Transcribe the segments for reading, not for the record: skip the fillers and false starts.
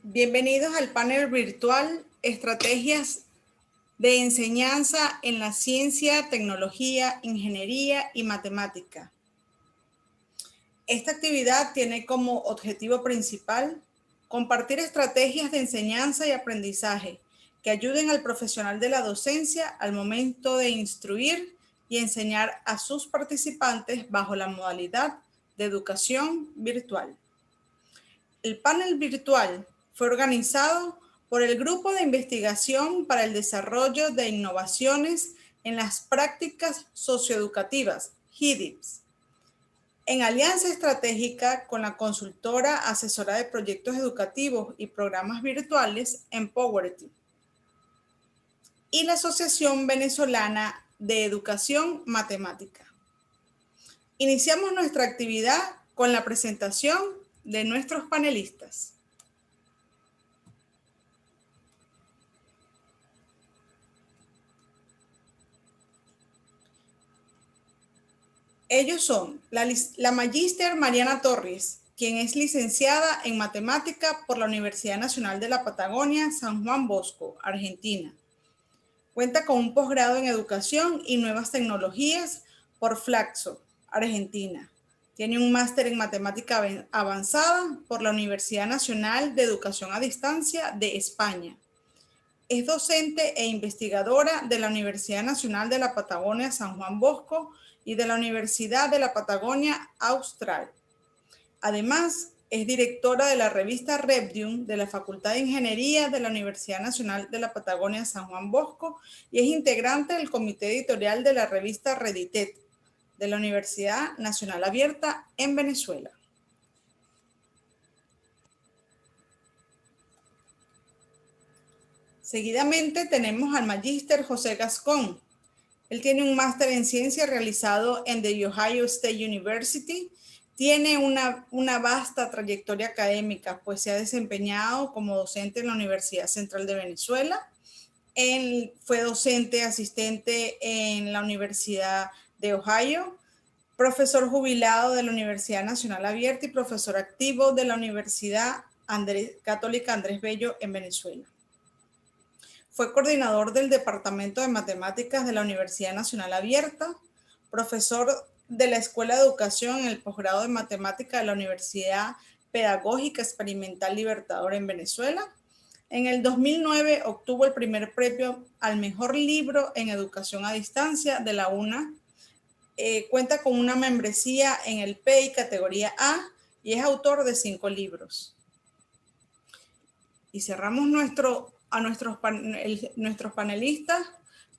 Bienvenidos al panel virtual Estrategias de enseñanza en la ciencia, tecnología, ingeniería y matemática. Esta actividad tiene como objetivo principal compartir estrategias de enseñanza y aprendizaje que ayuden al profesional de la docencia al momento de instruir y enseñar a sus participantes bajo la modalidad de educación virtual. El panel virtual fue organizado por el Grupo de Investigación para el Desarrollo de Innovaciones en las Prácticas Socioeducativas, GIDIPS, en alianza estratégica con la consultora asesora de proyectos educativos y programas virtuales Empowerity y la Asociación Venezolana de Educación Matemática. Iniciamos nuestra actividad con la presentación de nuestros panelistas. Ellos son la magíster Mariana Torres, quien es licenciada en matemática por la Universidad Nacional de la Patagonia, San Juan Bosco, Argentina. Cuenta con un posgrado en educación y nuevas tecnologías por Flaxo, Argentina. Tiene un máster en matemática avanzada por la Universidad Nacional de Educación a Distancia de España. Es docente e investigadora de la Universidad Nacional de la Patagonia, San Juan Bosco, y de la Universidad de la Patagonia Austral. Además, es directora de la revista Repdium de la Facultad de Ingeniería de la Universidad Nacional de la Patagonia San Juan Bosco y es integrante del comité editorial de la revista Reditet de la Universidad Nacional Abierta en Venezuela. Seguidamente tenemos al magíster José Gascón. Él tiene un máster en ciencia realizado en The Ohio State University. Tiene una vasta trayectoria académica, pues se ha desempeñado como docente en la Universidad Central de Venezuela. Él fue docente asistente en la Universidad de Ohio, profesor jubilado de la Universidad Nacional Abierta y profesor activo de la Universidad Católica Andrés Bello en Venezuela. Fue coordinador del Departamento de Matemáticas de la Universidad Nacional Abierta, profesor de la Escuela de Educación en el posgrado de Matemática de la Universidad Pedagógica Experimental Libertador en Venezuela. En el 2009 obtuvo el primer premio al mejor libro en educación a distancia de la UNA. Cuenta con una membresía en el PEI categoría A y es autor de 5 libros. Y cerramos nuestros panelistas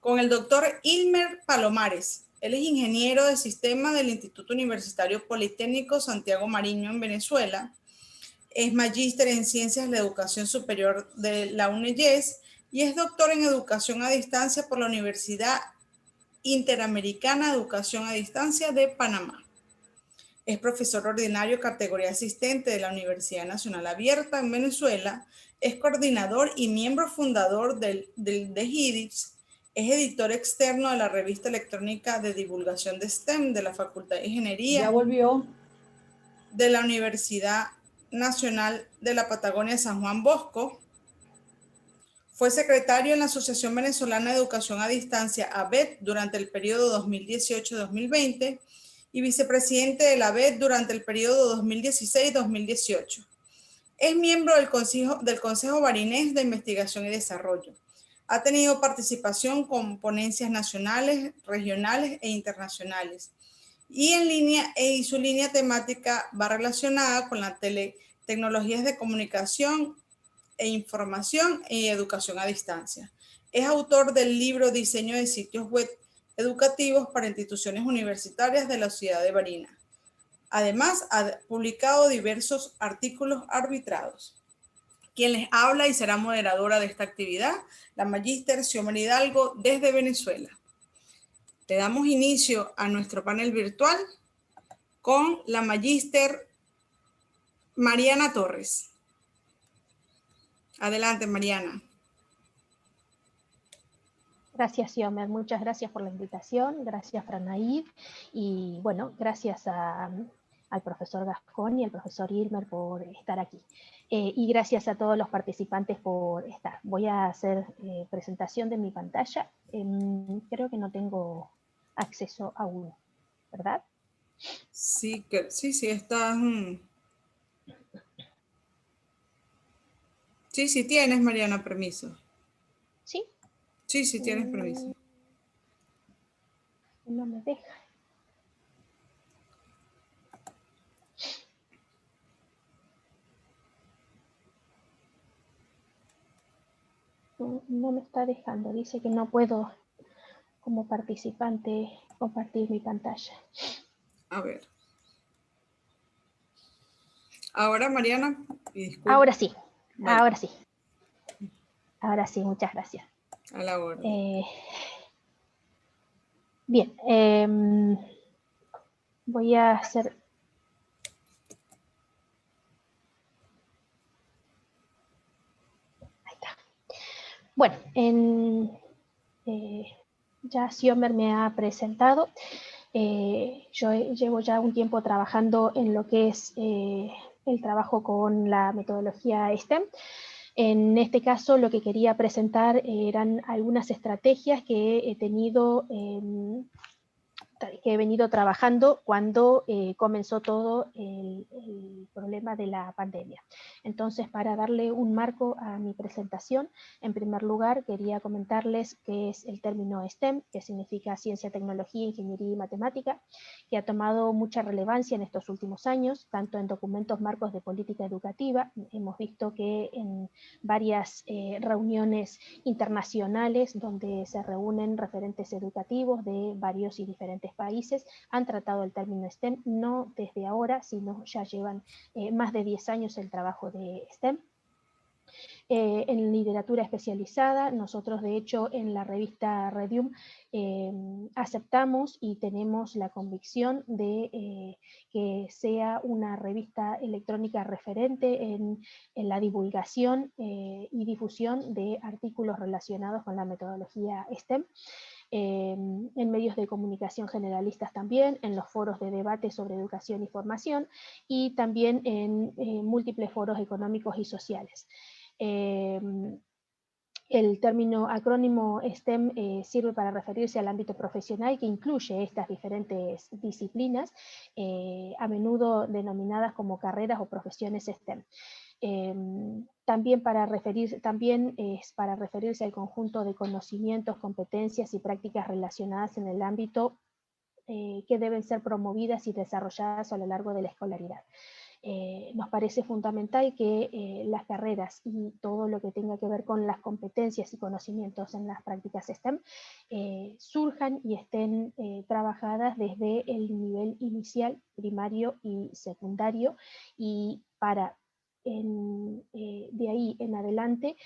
con el doctor Ilmer Palomares. Él es ingeniero de sistema del Instituto Universitario Politécnico Santiago Mariño en Venezuela. Es magíster en ciencias de la educación superior de la UNEYES y es doctor en educación a distancia por la Universidad Interamericana de Educación a Distancia de Panamá. Es profesor ordinario categoría asistente de la Universidad Nacional Abierta en Venezuela. Es coordinador y miembro fundador de GIDIPS. Es editor externo de la revista electrónica de divulgación de STEM de la Facultad de Ingeniería. Ya volvió. De la Universidad Nacional de la Patagonia San Juan Bosco. Fue secretario en la Asociación Venezolana de Educación a Distancia, AVED, durante el periodo 2018-2020 y vicepresidente de la AVED durante el periodo 2016-2018. Es miembro del Consejo Barinés de Investigación y Desarrollo. Ha tenido participación con ponencias nacionales, regionales e internacionales. Y su línea temática va relacionada con las tecnologías de comunicación e información y educación a distancia. Es autor del libro Diseño de sitios web educativos para instituciones universitarias de la ciudad de Barinas. Además, ha publicado diversos artículos arbitrados. Quien les habla y será moderadora de esta actividad, la magíster Xiomara Hidalgo desde Venezuela. Le damos inicio a nuestro panel virtual con la magíster Mariana Torres. Adelante, Mariana. Gracias, Xiomara. Muchas gracias por la invitación. Gracias, Franaid. Y bueno, gracias a al profesor Gascón y al profesor Ilmer por estar aquí. Y gracias a todos los participantes por estar. Voy a hacer presentación de mi pantalla. Creo que no tengo acceso aún, ¿verdad? Sí, sí, estás... Sí, tienes, Mariana, permiso. ¿Sí? Sí, tienes permiso. No me deja. No me está dejando. Dice que no puedo, como participante, compartir mi pantalla. A ver. Ahora, Mariana, disculpa. Ahora sí, Vale. ahora sí. Ahora sí, muchas gracias. A la orden. Bien, voy a hacer... Ahí está. Bueno, ya Siomer me ha presentado. Yo llevo ya un tiempo trabajando en lo que es el trabajo con la metodología STEM. En este caso, lo que quería presentar eran algunas estrategias que he venido trabajando cuando comenzó todo el problema de la pandemia. Entonces, para darle un marco a mi presentación, en primer lugar quería comentarles qué es el término STEM, que significa ciencia, tecnología, ingeniería y matemática, que ha tomado mucha relevancia en estos últimos años, tanto en documentos marcos de política educativa. Hemos visto que en varias reuniones internacionales donde se reúnen referentes educativos de varios y diferentes países, han tratado el término STEM, no desde ahora, sino ya llevan más de 10 años el trabajo de STEM. En literatura especializada, nosotros de hecho en la revista Redium aceptamos y tenemos la convicción de que sea una revista electrónica referente en la divulgación y difusión de artículos relacionados con la metodología STEM. En medios de comunicación generalistas también, en los foros de debate sobre educación y formación, y también en múltiples foros económicos y sociales. El término acrónimo STEM sirve para referirse al ámbito profesional que incluye estas diferentes disciplinas, a menudo denominadas como carreras o profesiones STEM. También es para referirse al conjunto de conocimientos, competencias y prácticas relacionadas en el ámbito que deben ser promovidas y desarrolladas a lo largo de la escolaridad. Nos parece fundamental que las carreras y todo lo que tenga que ver con las competencias y conocimientos en las prácticas STEM surjan y estén trabajadas desde el nivel inicial, primario y secundario, y para de ahí en adelante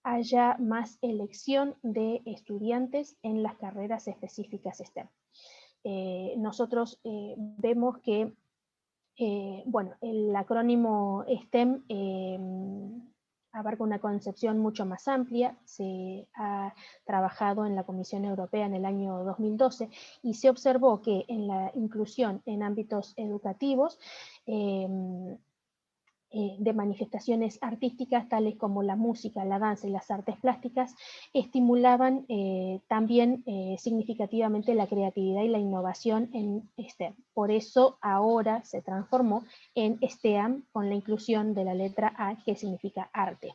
haya más elección de estudiantes en las carreras específicas STEM. Nosotros vemos que bueno, el acrónimo STEM abarca una concepción mucho más amplia. Se ha trabajado en la Comisión Europea en el año 2012 y se observó que en la inclusión en ámbitos educativos de manifestaciones artísticas tales como la música, la danza y las artes plásticas estimulaban también significativamente la creatividad y la innovación en STEM. Por eso ahora se transformó en STEAM con la inclusión de la letra A, que significa arte.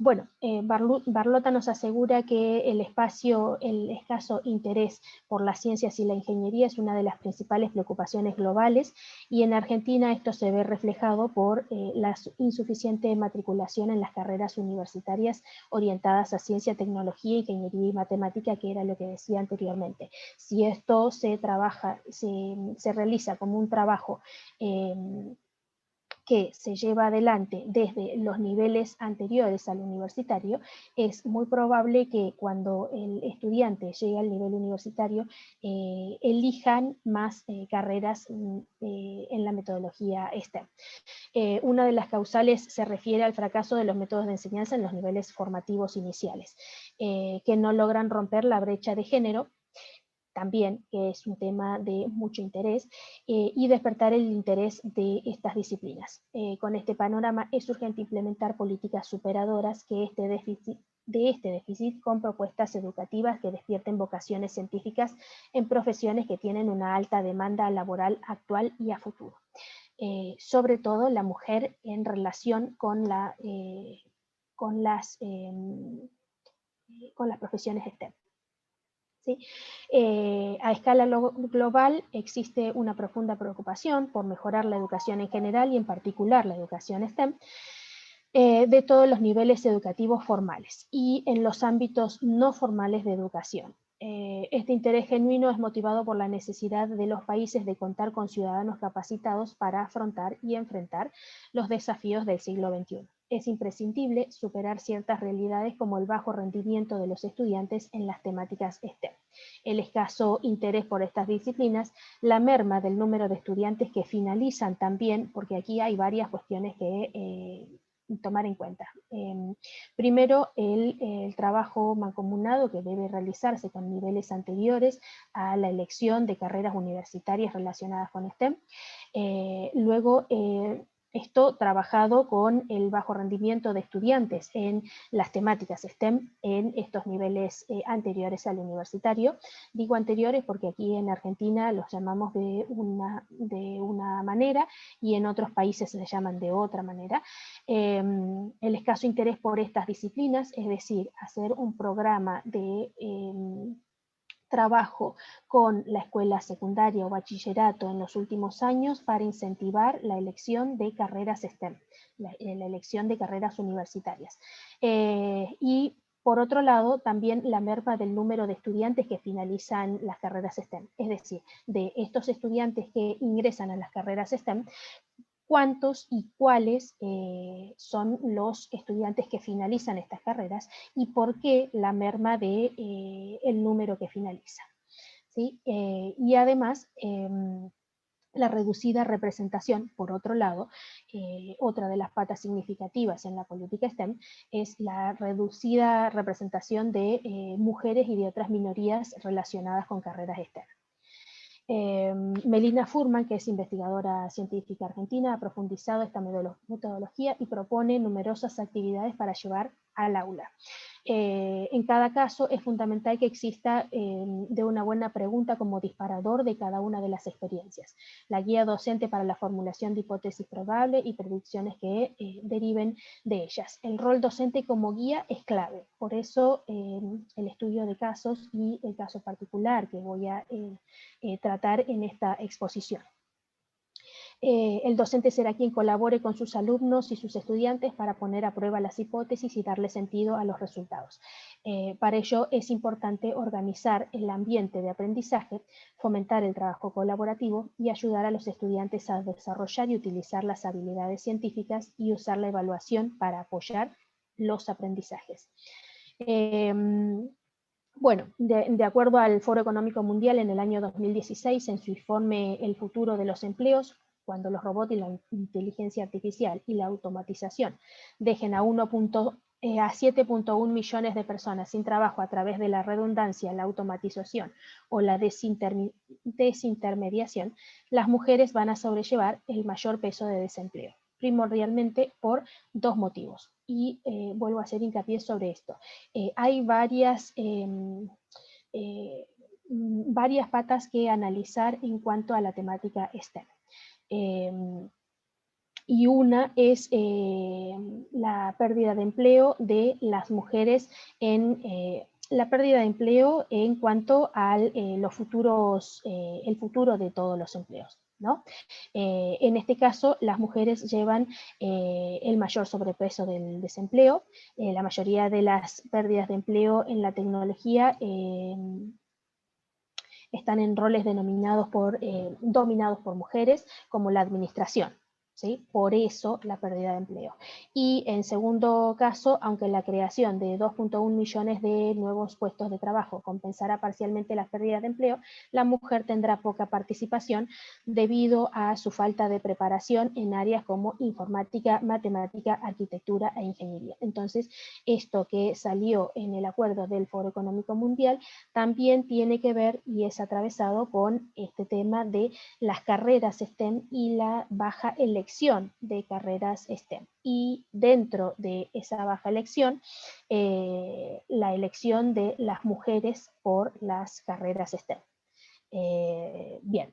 Bueno, Barlota nos asegura que el escaso interés por las ciencias y la ingeniería es una de las principales preocupaciones globales, y en Argentina esto se ve reflejado por la insuficiente matriculación en las carreras universitarias orientadas a ciencia, tecnología, ingeniería y matemática, que era lo que decía anteriormente. Si esto se realiza como un trabajo que se lleva adelante desde los niveles anteriores al universitario, es muy probable que cuando el estudiante llegue al nivel universitario elijan más carreras en la metodología STEM. Una de las causales se refiere al fracaso de los métodos de enseñanza en los niveles formativos iniciales, que no logran romper la brecha de género. también, que es un tema de mucho interés, y despertar el interés de estas disciplinas. Con este panorama es urgente implementar políticas superadoras de este déficit con propuestas educativas que despierten vocaciones científicas en profesiones que tienen una alta demanda laboral actual y a futuro. Sobre todo la mujer en relación con las profesiones STEM. ¿Sí? A escala global existe una profunda preocupación por mejorar la educación en general y en particular la educación STEM de todos los niveles educativos formales y en los ámbitos no formales de educación. Este interés genuino es motivado por la necesidad de los países de contar con ciudadanos capacitados para afrontar y enfrentar los desafíos del siglo XXI. Es imprescindible superar ciertas realidades como el bajo rendimiento de los estudiantes en las temáticas STEM, el escaso interés por estas disciplinas, la merma del número de estudiantes que finalizan también, porque aquí hay varias cuestiones que tomar en cuenta. Primero, el trabajo mancomunado que debe realizarse con niveles anteriores a la elección de carreras universitarias relacionadas con STEM. Luego, esto trabajado con el bajo rendimiento de estudiantes en las temáticas STEM en estos niveles anteriores al universitario. Digo anteriores porque aquí en Argentina los llamamos de una manera y en otros países se llaman de otra manera. El escaso interés por estas disciplinas, es decir, hacer un programa de trabajo con la escuela secundaria o bachillerato en los últimos años para incentivar la elección de carreras STEM, la elección de carreras universitarias. Y por otro lado, también la merma del número de estudiantes que finalizan las carreras STEM, es decir, de estos estudiantes que ingresan a las carreras STEM, cuántos y cuáles son los estudiantes que finalizan estas carreras y por qué la merma de el número que finaliza. ¿Sí? Y además, la reducida representación, por otro lado, otra de las patas significativas en la política STEM es la reducida representación de mujeres y de otras minorías relacionadas con carreras STEM. Melina Furman, que es investigadora científica argentina, ha profundizado esta metodología y propone numerosas actividades para llevar al aula. En cada caso es fundamental que exista de una buena pregunta como disparador de cada una de las experiencias. La guía docente para la formulación de hipótesis probables y predicciones que deriven de ellas. El rol docente como guía es clave, por eso el estudio de casos y el caso particular que voy a tratar en esta exposición. El docente será quien colabore con sus alumnos y sus estudiantes para poner a prueba las hipótesis y darle sentido a los resultados. Para ello es importante organizar el ambiente de aprendizaje, fomentar el trabajo colaborativo y ayudar a los estudiantes a desarrollar y utilizar las habilidades científicas y usar la evaluación para apoyar los aprendizajes. Bueno, de acuerdo al Foro Económico Mundial en el año 2016, en su informe El futuro de los empleos, cuando los robots y la inteligencia artificial y la automatización dejen a 7.1 millones de personas sin trabajo a través de la redundancia, la automatización o la desintermediación, las mujeres van a sobrellevar el mayor peso de desempleo, primordialmente por dos motivos. Y vuelvo a hacer hincapié sobre esto. Hay varias patas que analizar en cuanto a la temática STEM. Y una es la pérdida de empleo de las mujeres la pérdida de empleo en cuanto al el futuro de todos los empleos, ¿no? En este caso, las mujeres llevan el mayor sobrepeso del desempleo. La mayoría de las pérdidas de empleo en la tecnología están en roles dominados por mujeres, como la administración, ¿sí? Por eso la pérdida de empleo. Y en segundo caso, aunque la creación de 2.1 millones de nuevos puestos de trabajo compensará parcialmente las pérdidas de empleo, la mujer tendrá poca participación debido a su falta de preparación en áreas como informática, matemática, arquitectura e ingeniería. Entonces, esto que salió en el acuerdo del Foro Económico Mundial también tiene que ver y es atravesado con este tema de las carreras STEM y la baja elección de carreras STEM. Y dentro de esa baja elección, la elección de las mujeres por las carreras STEM. Bien.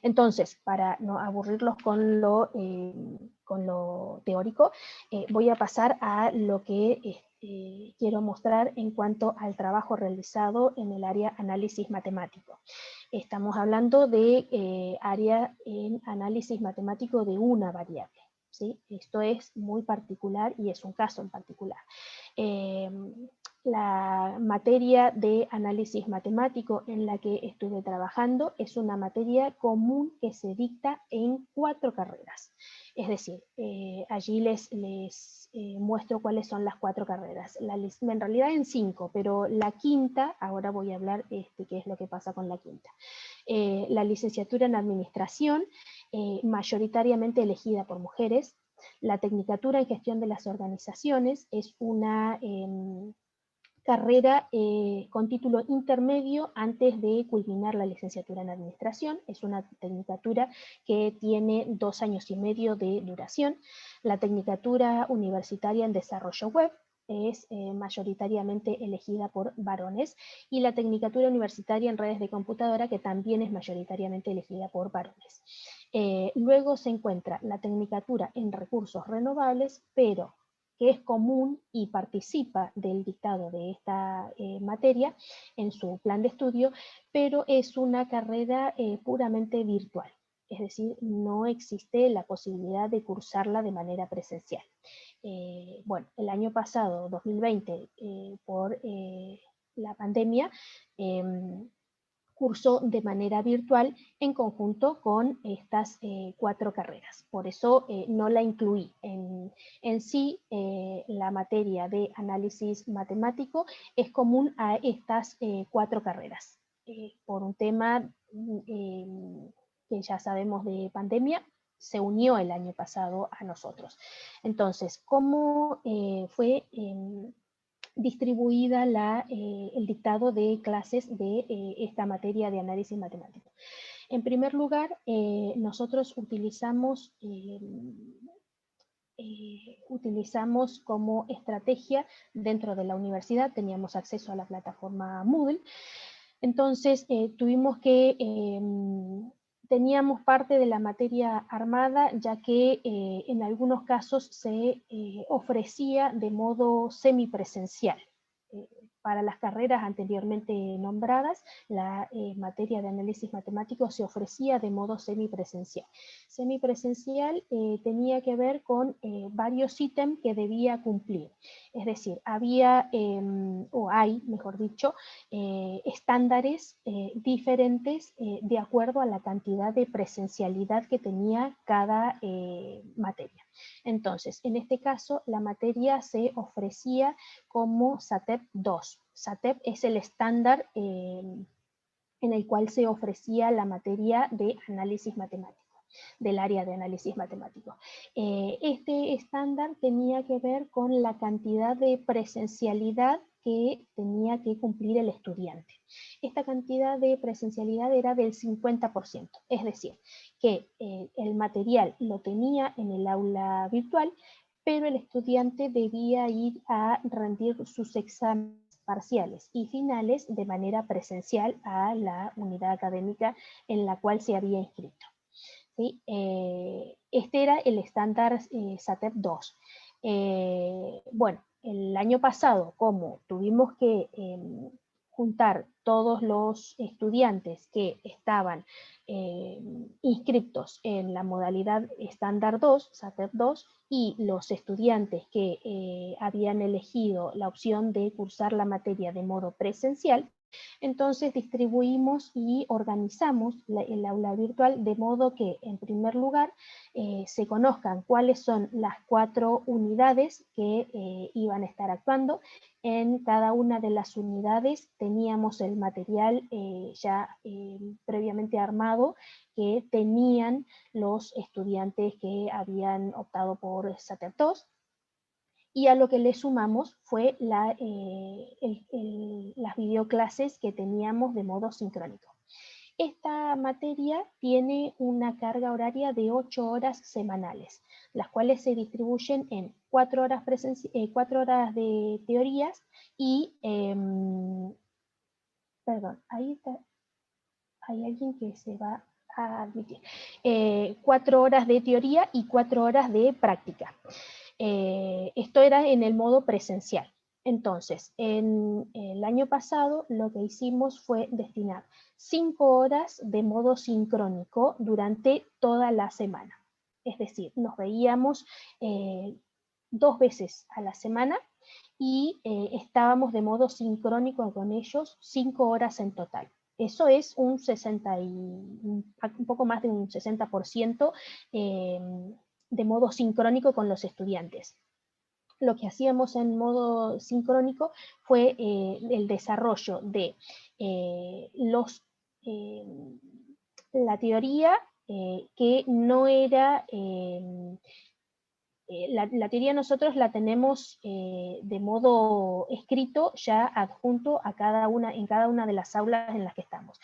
Entonces, para no aburrirlos con lo teórico, voy a pasar a lo que quiero mostrar en cuanto al trabajo realizado en el área análisis matemático. Estamos hablando de área en análisis matemático de una variable, ¿sí? Esto es muy particular y es un caso en particular. La materia de análisis matemático en la que estuve trabajando es una materia común que se dicta en 4 carreras. Es decir, allí les muestro cuáles son las 4 carreras. En realidad en 5, pero la quinta, ahora voy a hablar qué es lo que pasa con la quinta. La licenciatura en administración, mayoritariamente elegida por mujeres. La tecnicatura en gestión de las organizaciones es una carrera con título intermedio antes de culminar la licenciatura en administración. Es una tecnicatura que tiene 2 años y medio de duración. La tecnicatura universitaria en desarrollo web es mayoritariamente elegida por varones, y la tecnicatura universitaria en redes de computadora, que también es mayoritariamente elegida por varones. Luego se encuentra la tecnicatura en recursos renovables, pero que es común y participa del dictado de esta materia en su plan de estudio, pero es una carrera puramente virtual. Es decir, no existe la posibilidad de cursarla de manera presencial. Bueno, el año pasado, 2020, por la pandemia, cursó de manera virtual en conjunto con estas 4 carreras. Por eso no la incluí. En sí, la materia de análisis matemático es común a estas 4 carreras. Por un tema que ya sabemos de pandemia, se unió el año pasado a nosotros. Entonces, ¿cómo fue distribuida el dictado de clases de esta materia de análisis matemático? En primer lugar, nosotros utilizamos como estrategia dentro de la universidad, teníamos acceso a la plataforma Moodle, entonces tuvimos que teníamos parte de la materia armada, ya que en algunos casos se ofrecía de modo semipresencial. Para las carreras anteriormente nombradas, la materia de análisis matemático se ofrecía de modo semipresencial. Semipresencial tenía que ver con varios ítems que debía cumplir. Es decir, había, o hay, mejor dicho, estándares diferentes de acuerdo a la cantidad de presencialidad que tenía cada materia. Entonces, en este caso, la materia se ofrecía como SATEP 2. SATEP es el estándar en el cual se ofrecía la materia de análisis matemático, del área de análisis matemático. Este estándar tenía que ver con la cantidad de presencialidad que tenía que cumplir el estudiante. Esta cantidad de presencialidad era del 50%, es decir, que el material lo tenía en el aula virtual, pero el estudiante debía ir a rendir sus exámenes parciales y finales de manera presencial a la unidad académica en la cual se había inscrito. ¿Sí? Este era el estándar SATEP 2. Bueno, el año pasado, como tuvimos que juntar todos los estudiantes que estaban inscritos en la modalidad estándar 2, SATEP 2, y los estudiantes que habían elegido la opción de cursar la materia de modo presencial, Entonces distribuimos y organizamos el aula virtual de modo que, en primer lugar, se conozcan cuáles son las 4 unidades que iban a estar actuando. En cada una de las unidades teníamos el material ya previamente armado que tenían los estudiantes que habían optado por SATEP 2. Y a lo que le sumamos fue las videoclases que teníamos de modo sincrónico. Esta materia tiene una carga horaria de 8 horas semanales, las cuales se distribuyen en 4 horas, 4 horas de teorías y, perdón, ahí está, hay alguien que se va a admitir, 4 horas de teoría y 4 horas de práctica. Esto era en el modo presencial. Entonces, en el año pasado lo que hicimos fue destinar 5 horas de modo sincrónico durante toda la semana. Es decir, nos veíamos 2 veces a la semana y estábamos de modo sincrónico con ellos 5 horas en total. Eso es un poco más de un 60% de modo sincrónico con los estudiantes. Lo que hacíamos en modo sincrónico fue el desarrollo de la teoría que no era... la teoría nosotros la tenemos de modo escrito ya adjunto a en cada una de las aulas en las que estamos.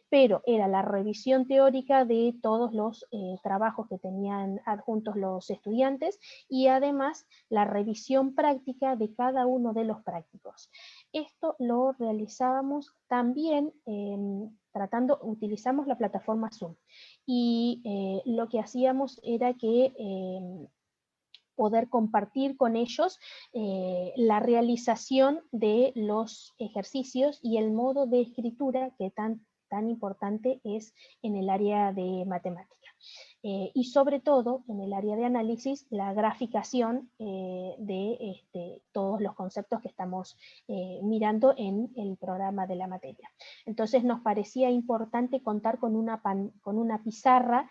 Pero era la revisión teórica de todos los trabajos que tenían adjuntos los estudiantes y además la revisión práctica de cada uno de los prácticos. Esto lo realizábamos también utilizamos la plataforma Zoom y lo que hacíamos era que poder compartir con ellos la realización de los ejercicios y el modo de escritura que tan importante es en el área de matemática. Y sobre todo, en el área de análisis, la graficación de todos los conceptos que estamos mirando en el programa de la materia. Entonces nos parecía importante contar con una pizarra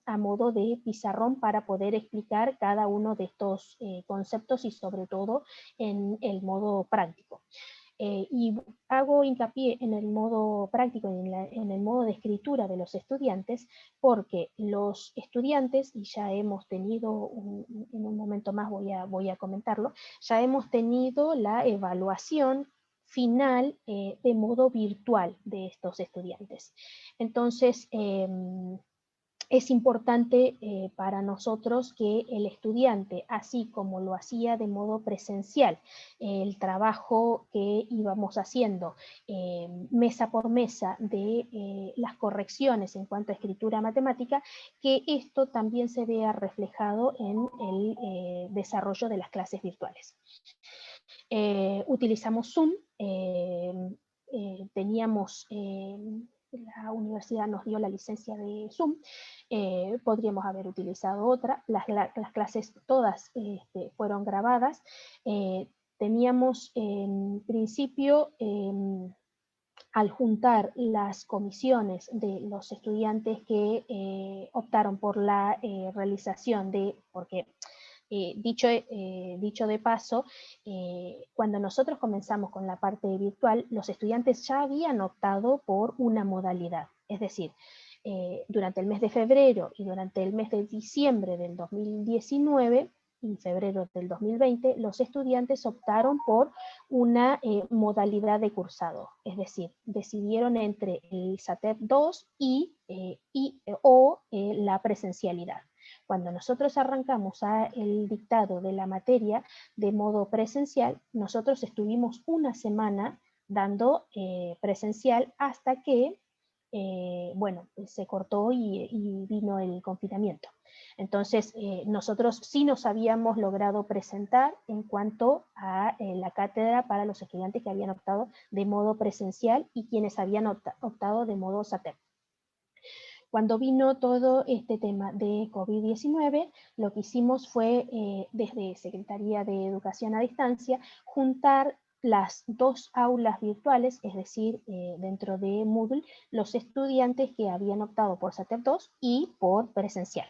a modo de pizarrón para poder explicar cada uno de estos conceptos y sobre todo en el modo práctico. Y hago hincapié en el modo práctico y en el modo de escritura de los estudiantes porque los estudiantes, y ya hemos tenido, en un momento más voy a comentarlo, ya hemos tenido la evaluación final de modo virtual de estos estudiantes. Entonces, es importante para nosotros que el estudiante, así como lo hacía de modo presencial, el trabajo que íbamos haciendo mesa por mesa de las correcciones en cuanto a escritura matemática, que esto también se vea reflejado en el desarrollo de las clases virtuales. Utilizamos Zoom, teníamos... la universidad nos dio la licencia de Zoom, podríamos haber utilizado otra, las clases todas fueron grabadas, teníamos en principio, al juntar las comisiones de los estudiantes que optaron por la realización porque dicho de paso, cuando nosotros comenzamos con la parte virtual, los estudiantes ya habían optado por una modalidad. Es decir, durante el mes de febrero y durante el mes de diciembre del 2019 y febrero del 2020, los estudiantes optaron por una modalidad de cursado. Es decir, decidieron entre el SATEP 2 o la presencialidad. Cuando nosotros arrancamos el dictado de la materia de modo presencial, nosotros estuvimos una semana dando presencial hasta que, bueno, se cortó y vino el confinamiento. Entonces, nosotros sí nos habíamos logrado presentar en cuanto a la cátedra para los estudiantes que habían optado de modo presencial y quienes habían optado de modo SATEP. Cuando vino todo este tema de COVID-19, lo que hicimos fue, desde Secretaría de Educación a Distancia, juntar las dos aulas virtuales, es decir, dentro de Moodle, los estudiantes que habían optado por SATEP 2 y por presencial.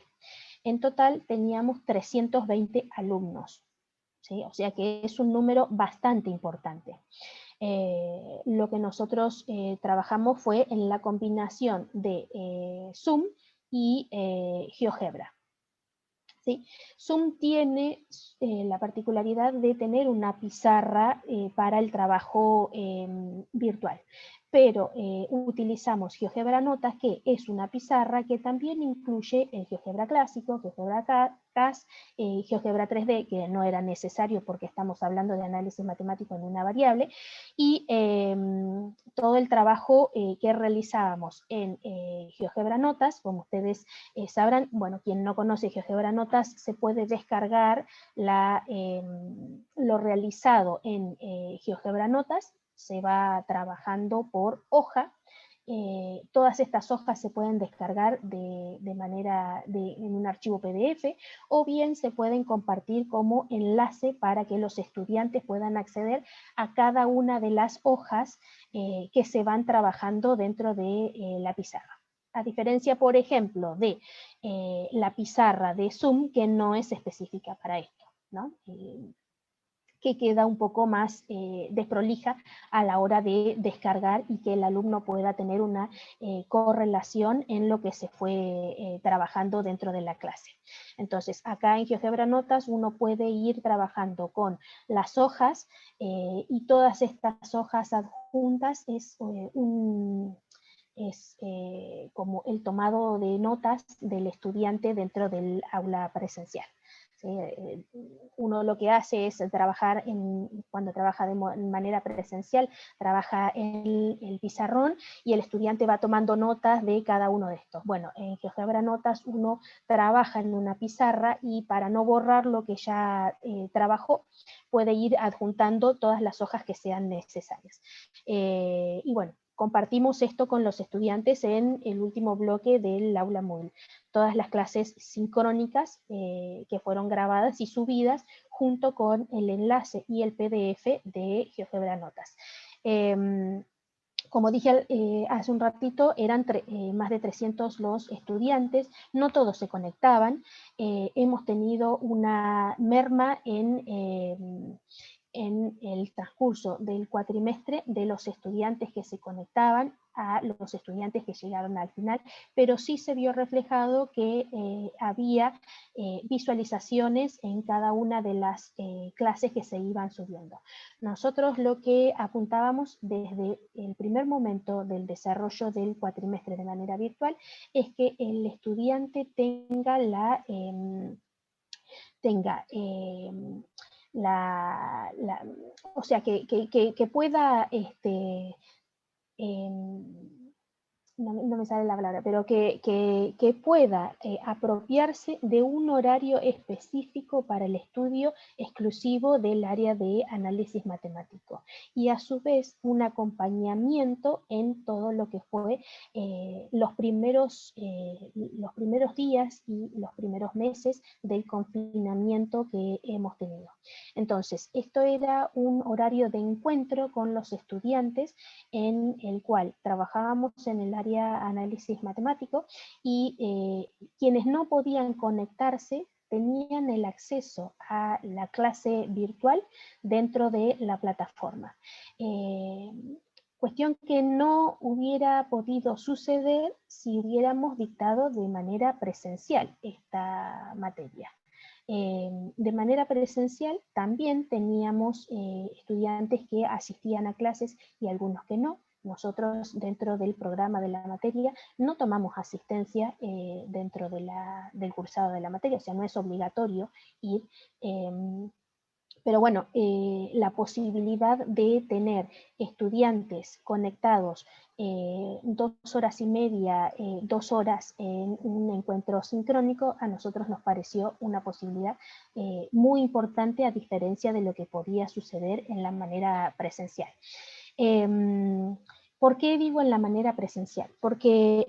En total teníamos 320 alumnos, ¿sí? O sea que es un número bastante importante. Lo que nosotros trabajamos fue en la combinación de Zoom y GeoGebra. ¿Sí? Zoom tiene la particularidad de tener una pizarra para el trabajo virtual, pero utilizamos GeoGebra Notas, que es una pizarra que también incluye el GeoGebra clásico, GeoGebra CAS, GeoGebra 3D, que no era necesario porque estamos hablando de análisis matemático en una variable, y todo el trabajo que realizábamos en GeoGebra Notas, como ustedes sabrán, bueno, quien no conoce GeoGebra Notas, se puede descargar lo realizado en GeoGebra Notas, se va trabajando por hoja. Todas estas hojas se pueden descargar en un archivo PDF, o bien se pueden compartir como enlace para que los estudiantes puedan acceder a cada una de las hojas que se van trabajando dentro de la pizarra. A diferencia, por ejemplo, de la pizarra de Zoom, que no es específica para esto, ¿no? Que queda un poco más desprolija a la hora de descargar y que el alumno pueda tener una correlación en lo que se fue trabajando dentro de la clase. Entonces, acá en GeoGebra Notas uno puede ir trabajando con las hojas y todas estas hojas adjuntas es como el tomado de notas del estudiante dentro del aula presencial. ¿Sí? Uno lo que hace es trabajar, cuando trabaja de manera presencial, trabaja en el pizarrón y el estudiante va tomando notas de cada uno de estos. Bueno, en GeoGebra Notas uno trabaja en una pizarra y para no borrar lo que ya trabajó, puede ir adjuntando todas las hojas que sean necesarias. Y bueno, compartimos esto con los estudiantes en el último bloque del aula Moodle. Todas las clases sincrónicas que fueron grabadas y subidas junto con el enlace y el PDF de GeoGebra Notas. Como dije hace un ratito, eran más de 300 los estudiantes, no todos se conectaban, hemos tenido una merma en el transcurso del cuatrimestre de los estudiantes que se conectaban a los estudiantes que llegaron al final, pero sí se vio reflejado que había visualizaciones en cada una de las clases que se iban subiendo. Nosotros lo que apuntábamos desde el primer momento del desarrollo del cuatrimestre de manera virtual es que el estudiante tenga o sea, que pueda no me sale la palabra, pero que pueda apropiarse de un horario específico para el estudio exclusivo del área de análisis matemático y a su vez un acompañamiento en todo lo que fue los primeros días y los primeros meses del confinamiento que hemos tenido. Entonces, esto era un horario de encuentro con los estudiantes en el cual trabajábamos en el área análisis matemático y quienes no podían conectarse tenían el acceso a la clase virtual dentro de la plataforma. Cuestión que no hubiera podido suceder si hubiéramos dictado de manera presencial esta materia. De manera presencial también teníamos estudiantes que asistían a clases y algunos que no. Nosotros dentro del programa de la materia no tomamos asistencia dentro del cursado de la materia, o sea, no es obligatorio ir, pero bueno, la posibilidad de tener estudiantes conectados 2 horas y media, 2 horas en un encuentro sincrónico, a nosotros nos pareció una posibilidad muy importante a diferencia de lo que podía suceder en la manera presencial. ¿Por qué digo en la manera presencial? Porque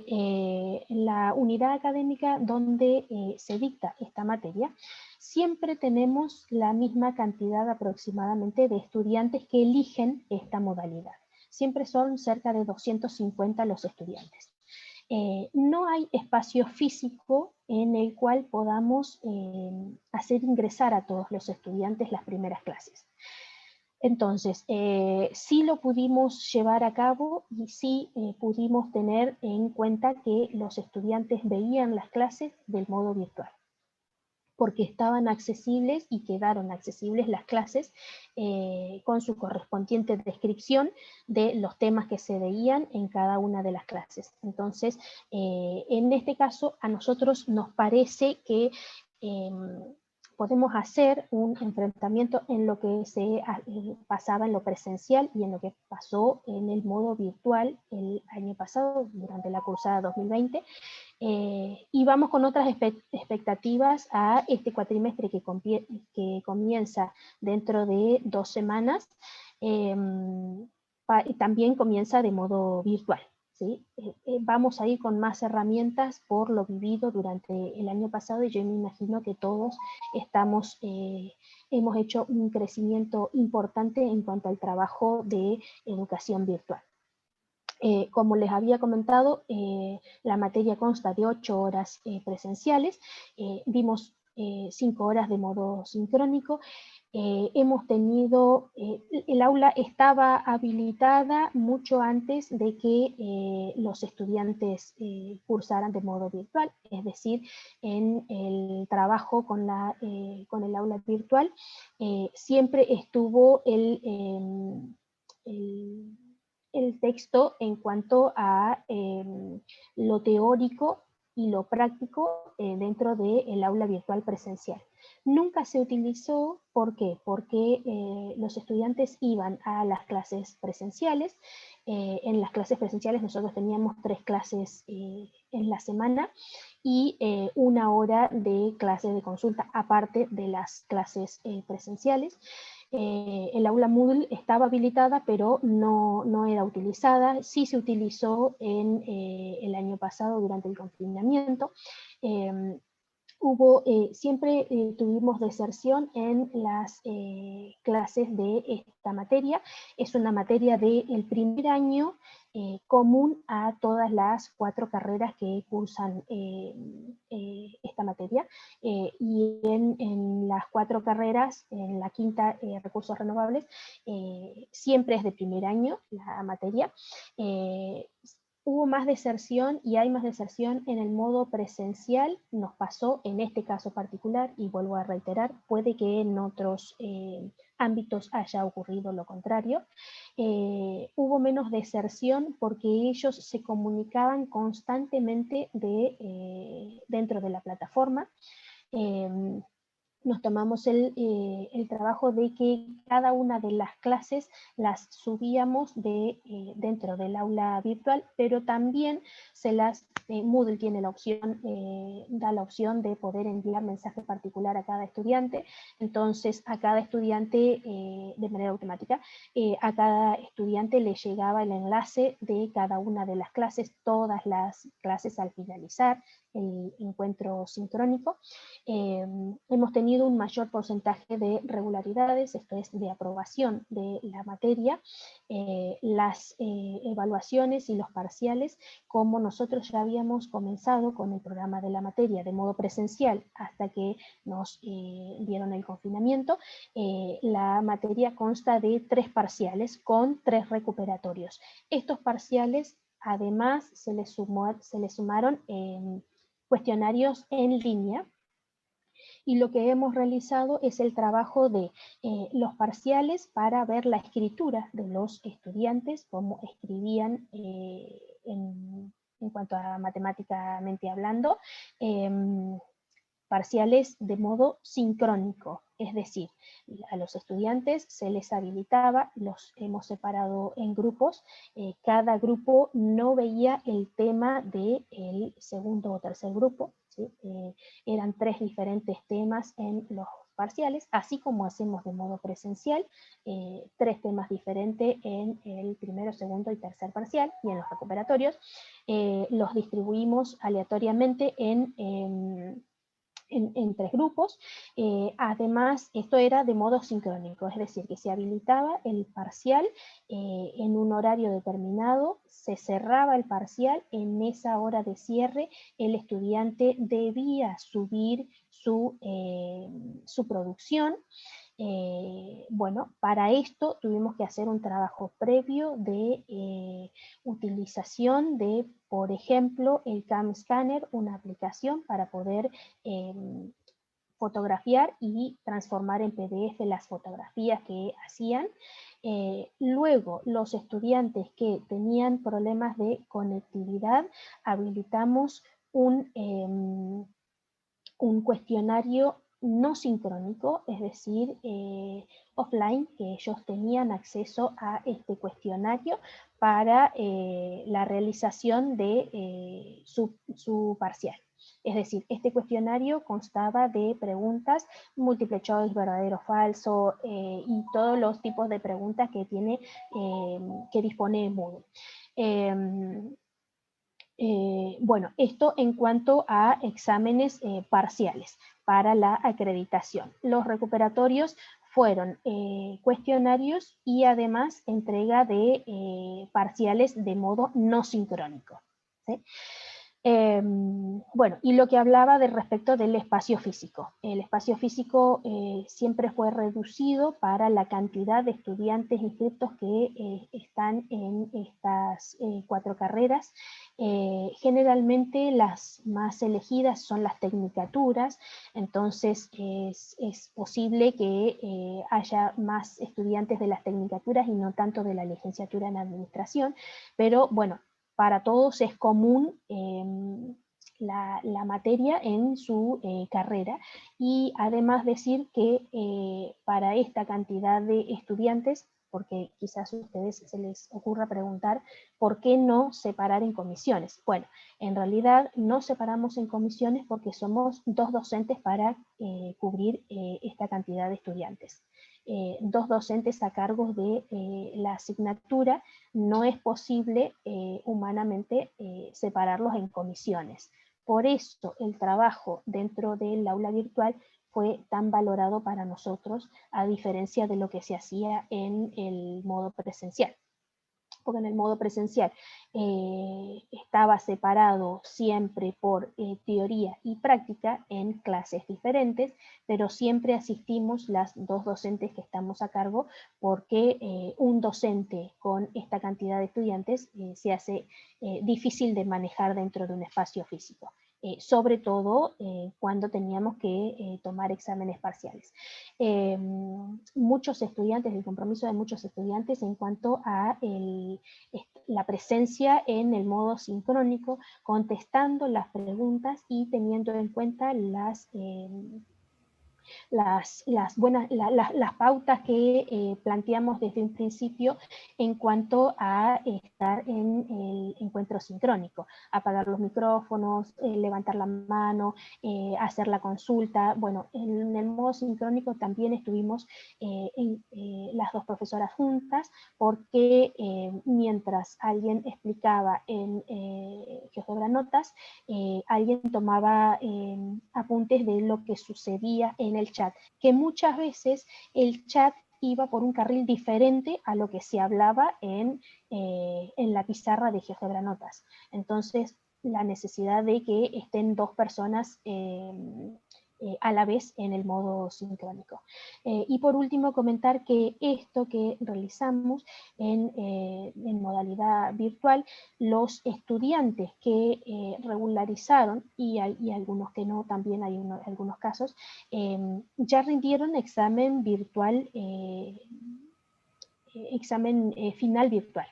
en la unidad académica donde se dicta esta materia, siempre tenemos la misma cantidad aproximadamente de estudiantes que eligen esta modalidad. Siempre son cerca de 250 los estudiantes. No hay espacio físico en el cual podamos hacer ingresar a todos los estudiantes las primeras clases. Entonces, sí lo pudimos llevar a cabo y sí pudimos tener en cuenta que los estudiantes veían las clases del modo virtual, porque estaban accesibles y quedaron accesibles las clases con su correspondiente descripción de los temas que se veían en cada una de las clases. Entonces, en este caso, a nosotros nos parece que podemos hacer un enfrentamiento en lo que se pasaba en lo presencial y en lo que pasó en el modo virtual el año pasado, durante la cursada 2020, y vamos con otras expectativas a este cuatrimestre que comienza dentro de 2 semanas, también comienza de modo virtual. ¿Sí? Vamos a ir con más herramientas por lo vivido durante el año pasado y yo me imagino que todos hemos hecho un crecimiento importante en cuanto al trabajo de educación virtual. Como les había comentado, la materia consta de 8 horas presenciales, dimos 5 horas de modo sincrónico. Hemos tenido, el aula estaba habilitada mucho antes de que los estudiantes cursaran de modo virtual, es decir, en el trabajo con el aula virtual siempre estuvo el texto en cuanto a lo teórico y lo práctico dentro del aula virtual presencial. Nunca se utilizó, ¿por qué? Porque los estudiantes iban a las clases presenciales. En las clases presenciales nosotros teníamos 3 clases en la semana y 1 hora de clase de consulta, aparte de las clases presenciales. El aula Moodle estaba habilitada, pero no era utilizada. Sí se utilizó en el año pasado durante el confinamiento. Siempre tuvimos deserción en las clases de esta materia. Es una materia del primer año común a todas las 4 carreras que cursan esta materia. Y en las 4 carreras, en la quinta, recursos renovables, siempre es de primer año la materia. Hubo más deserción y hay más deserción en el modo presencial. Nos pasó en este caso particular, y vuelvo a reiterar, puede que en otros ámbitos haya ocurrido lo contrario. Hubo menos deserción porque ellos se comunicaban constantemente dentro de la plataforma. Nos tomamos el trabajo de que cada una de las clases las subíamos dentro del aula virtual, pero también Moodle tiene da la opción de poder enviar mensaje particular a cada estudiante. Entonces a cada estudiante, de manera automática, a cada estudiante le llegaba el enlace de cada una de las clases, todas las clases al finalizar el encuentro sincrónico. Hemos tenido un mayor porcentaje de regularidades, esto es, de aprobación de la materia. Las evaluaciones y los parciales, como nosotros ya habíamos comenzado con el programa de la materia de modo presencial hasta que nos dieron el confinamiento, la materia consta de 3 parciales con 3 recuperatorios. Estos parciales, además, se les sumaron cuestionarios en línea, y lo que hemos realizado es el trabajo de los parciales para ver la escritura de los estudiantes, cómo escribían en cuanto a matemáticamente hablando, parciales de modo sincrónico, es decir, a los estudiantes se les habilitaba, los hemos separado en grupos, cada grupo no veía el tema del segundo o tercer grupo, ¿sí? Eran 3 diferentes temas en los parciales, así como hacemos de modo presencial, 3 temas diferentes en el primero, segundo y tercer parcial, y en los recuperatorios los distribuimos aleatoriamente en 3 grupos. Además, esto era de modo sincrónico, es decir, que se habilitaba el parcial en un horario determinado, se cerraba el parcial, en esa hora de cierre el estudiante debía subir su producción. Bueno, para esto tuvimos que hacer un trabajo previo de utilización de, por ejemplo, el Cam Scanner, una aplicación para poder fotografiar y transformar en PDF las fotografías que hacían. Luego, los estudiantes que tenían problemas de conectividad, habilitamos un cuestionario no sincrónico, es decir, offline, que ellos tenían acceso a este cuestionario para la realización de su parcial. Es decir, este cuestionario constaba de preguntas múltiple choice, verdadero, falso, y todos los tipos de preguntas que dispone Moodle. Bueno, esto en cuanto a exámenes parciales para la acreditación. Los recuperatorios fueron cuestionarios y además entrega de parciales de modo no sincrónico, ¿sí? Bueno, y lo que hablaba de respecto del espacio físico. El espacio físico siempre fue reducido para la cantidad de estudiantes inscritos que están en estas 4 carreras. Generalmente las más elegidas son las tecnicaturas, entonces es posible que haya más estudiantes de las tecnicaturas y no tanto de la licenciatura en administración, pero bueno, para todos es común la materia en su carrera, y además decir que para esta cantidad de estudiantes, porque quizás a ustedes se les ocurra preguntar por qué no separar en comisiones. Bueno, en realidad no separamos en comisiones porque somos 2 docentes para cubrir esta cantidad de estudiantes. 2 docentes a cargo de la asignatura, no es posible humanamente separarlos en comisiones. Por eso el trabajo dentro del aula virtual fue tan valorado para nosotros, a diferencia de lo que se hacía en el modo presencial. Porque en el modo presencial estaba separado siempre por teoría y práctica en clases diferentes, pero siempre asistimos las 2 docentes que estamos a cargo, porque un docente con esta cantidad de estudiantes se hace difícil de manejar dentro de un espacio físico. Sobre todo cuando teníamos que tomar exámenes parciales. Muchos estudiantes, el compromiso de muchos estudiantes en cuanto a la presencia en el modo sincrónico, contestando las preguntas y teniendo en cuenta las pautas que planteamos desde un principio en cuanto a estar en el encuentro sincrónico, apagar los micrófonos, levantar la mano, hacer la consulta. Bueno, en el modo sincrónico también estuvimos las 2 profesoras juntas, porque mientras alguien explicaba en GeoGebra Notas, alguien tomaba apuntes de lo que sucedía en el chat, que muchas veces el chat iba por un carril diferente a lo que se hablaba en la pizarra de GeoGebra Notas. Entonces, la necesidad de que estén 2 personas a la vez en el modo sincrónico. Y por último, comentar que esto que realizamos en modalidad virtual, los estudiantes que regularizaron, y algunos que no, también hay algunos casos, ya rindieron examen virtual, examen final virtual.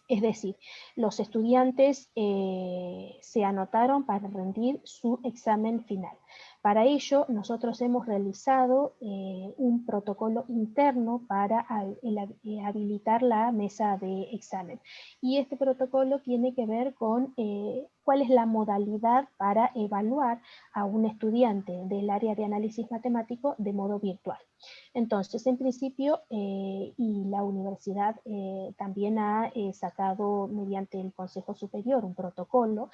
Es decir, los estudiantes se anotaron para rendir su examen final. Para ello, nosotros hemos realizado un protocolo interno para habilitar la mesa de examen. Y este protocolo tiene que ver con cuál es la modalidad para evaluar a un estudiante del área de análisis matemático de modo virtual. Entonces, en principio, y la universidad también ha sacado mediante el Consejo Superior un protocolo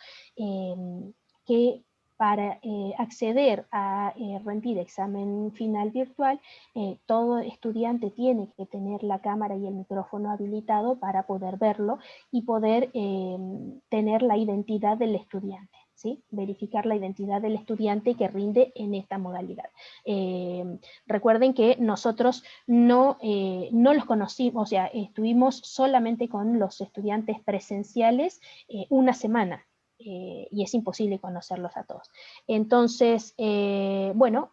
que para acceder a rendir examen final virtual, todo estudiante tiene que tener la cámara y el micrófono habilitado para poder verlo y poder tener la identidad del estudiante. ¿Sí? Verificar la identidad del estudiante que rinde en esta modalidad. Recuerden que nosotros no los conocimos, o sea, estuvimos solamente con los estudiantes presenciales una semana. Y es imposible conocerlos a todos. Entonces, bueno,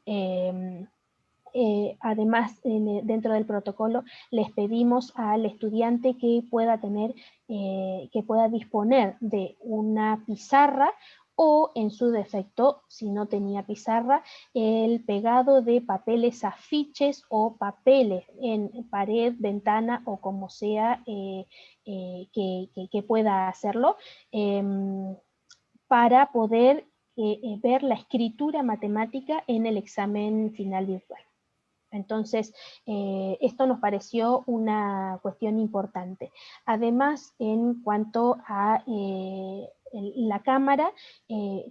además, dentro del protocolo, les pedimos al estudiante que pueda disponer de una pizarra o, en su defecto, si no tenía pizarra, el pegado de papeles afiches o papeles en pared, ventana o como sea que pueda hacerlo, para poder ver la escritura matemática en el examen final virtual. Entonces, esto nos pareció una cuestión importante. Además, en cuanto a la cámara,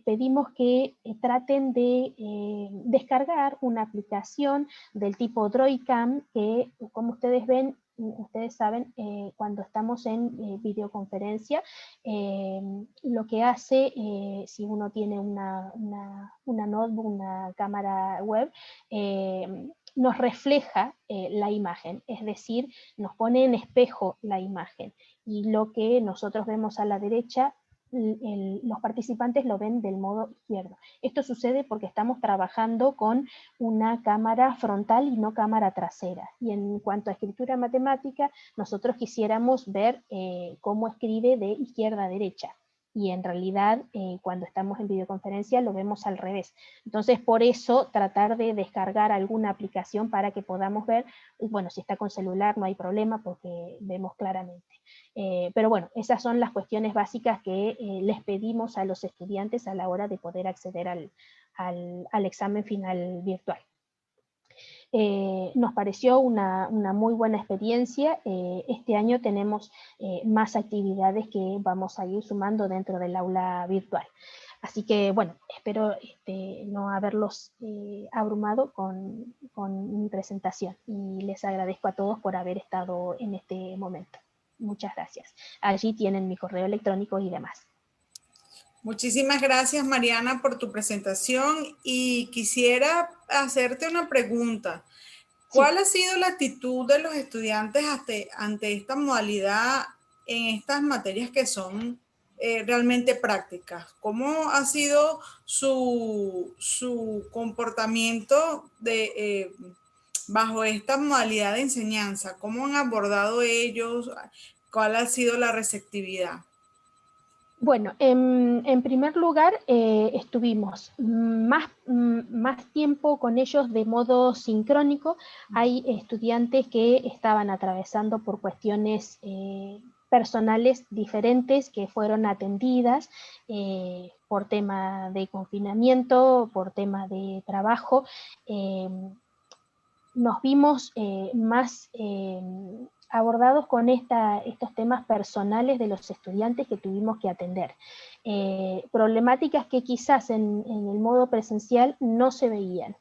pedimos que traten de descargar una aplicación del tipo Droidcam, que, como ustedes ven, ustedes saben, cuando estamos en videoconferencia, lo que hace, si uno tiene una notebook, una cámara web, nos refleja la imagen, es decir, nos pone en espejo la imagen, y lo que nosotros vemos a la derecha, los participantes lo ven del modo izquierdo. Esto sucede porque estamos trabajando con una cámara frontal y no cámara trasera. Y en cuanto a escritura matemática, nosotros quisiéramos ver cómo escribe de izquierda a derecha. Y en realidad, cuando estamos en videoconferencia, lo vemos al revés. Entonces, por eso, tratar de descargar alguna aplicación para que podamos ver, bueno, si está con celular no hay problema porque vemos claramente. Pero bueno, esas son las cuestiones básicas que les pedimos a los estudiantes a la hora de poder acceder al examen final virtual. Nos pareció una muy buena experiencia. Este año tenemos más actividades que vamos a ir sumando dentro del aula virtual. Así que, bueno, espero no haberlos abrumado con mi presentación, y les agradezco a todos por haber estado en este momento. Muchas gracias. Allí tienen mi correo electrónico y demás. Muchísimas gracias, Mariana, por tu presentación, y quisiera hacerte una pregunta. ¿Cuál ha sido la actitud de los estudiantes ante esta modalidad en estas materias que son realmente prácticas? ¿Cómo ha sido su comportamiento bajo esta modalidad de enseñanza? ¿Cómo han abordado ellos? ¿Cuál ha sido la receptividad? Bueno, en primer lugar, estuvimos más tiempo con ellos de modo sincrónico. Hay estudiantes que estaban atravesando por cuestiones personales diferentes, que fueron atendidas por tema de confinamiento, por tema de trabajo. Nos vimos más abordados con estos temas personales de los estudiantes que tuvimos que atender. Problemáticas que quizás en el modo presencial no se veían.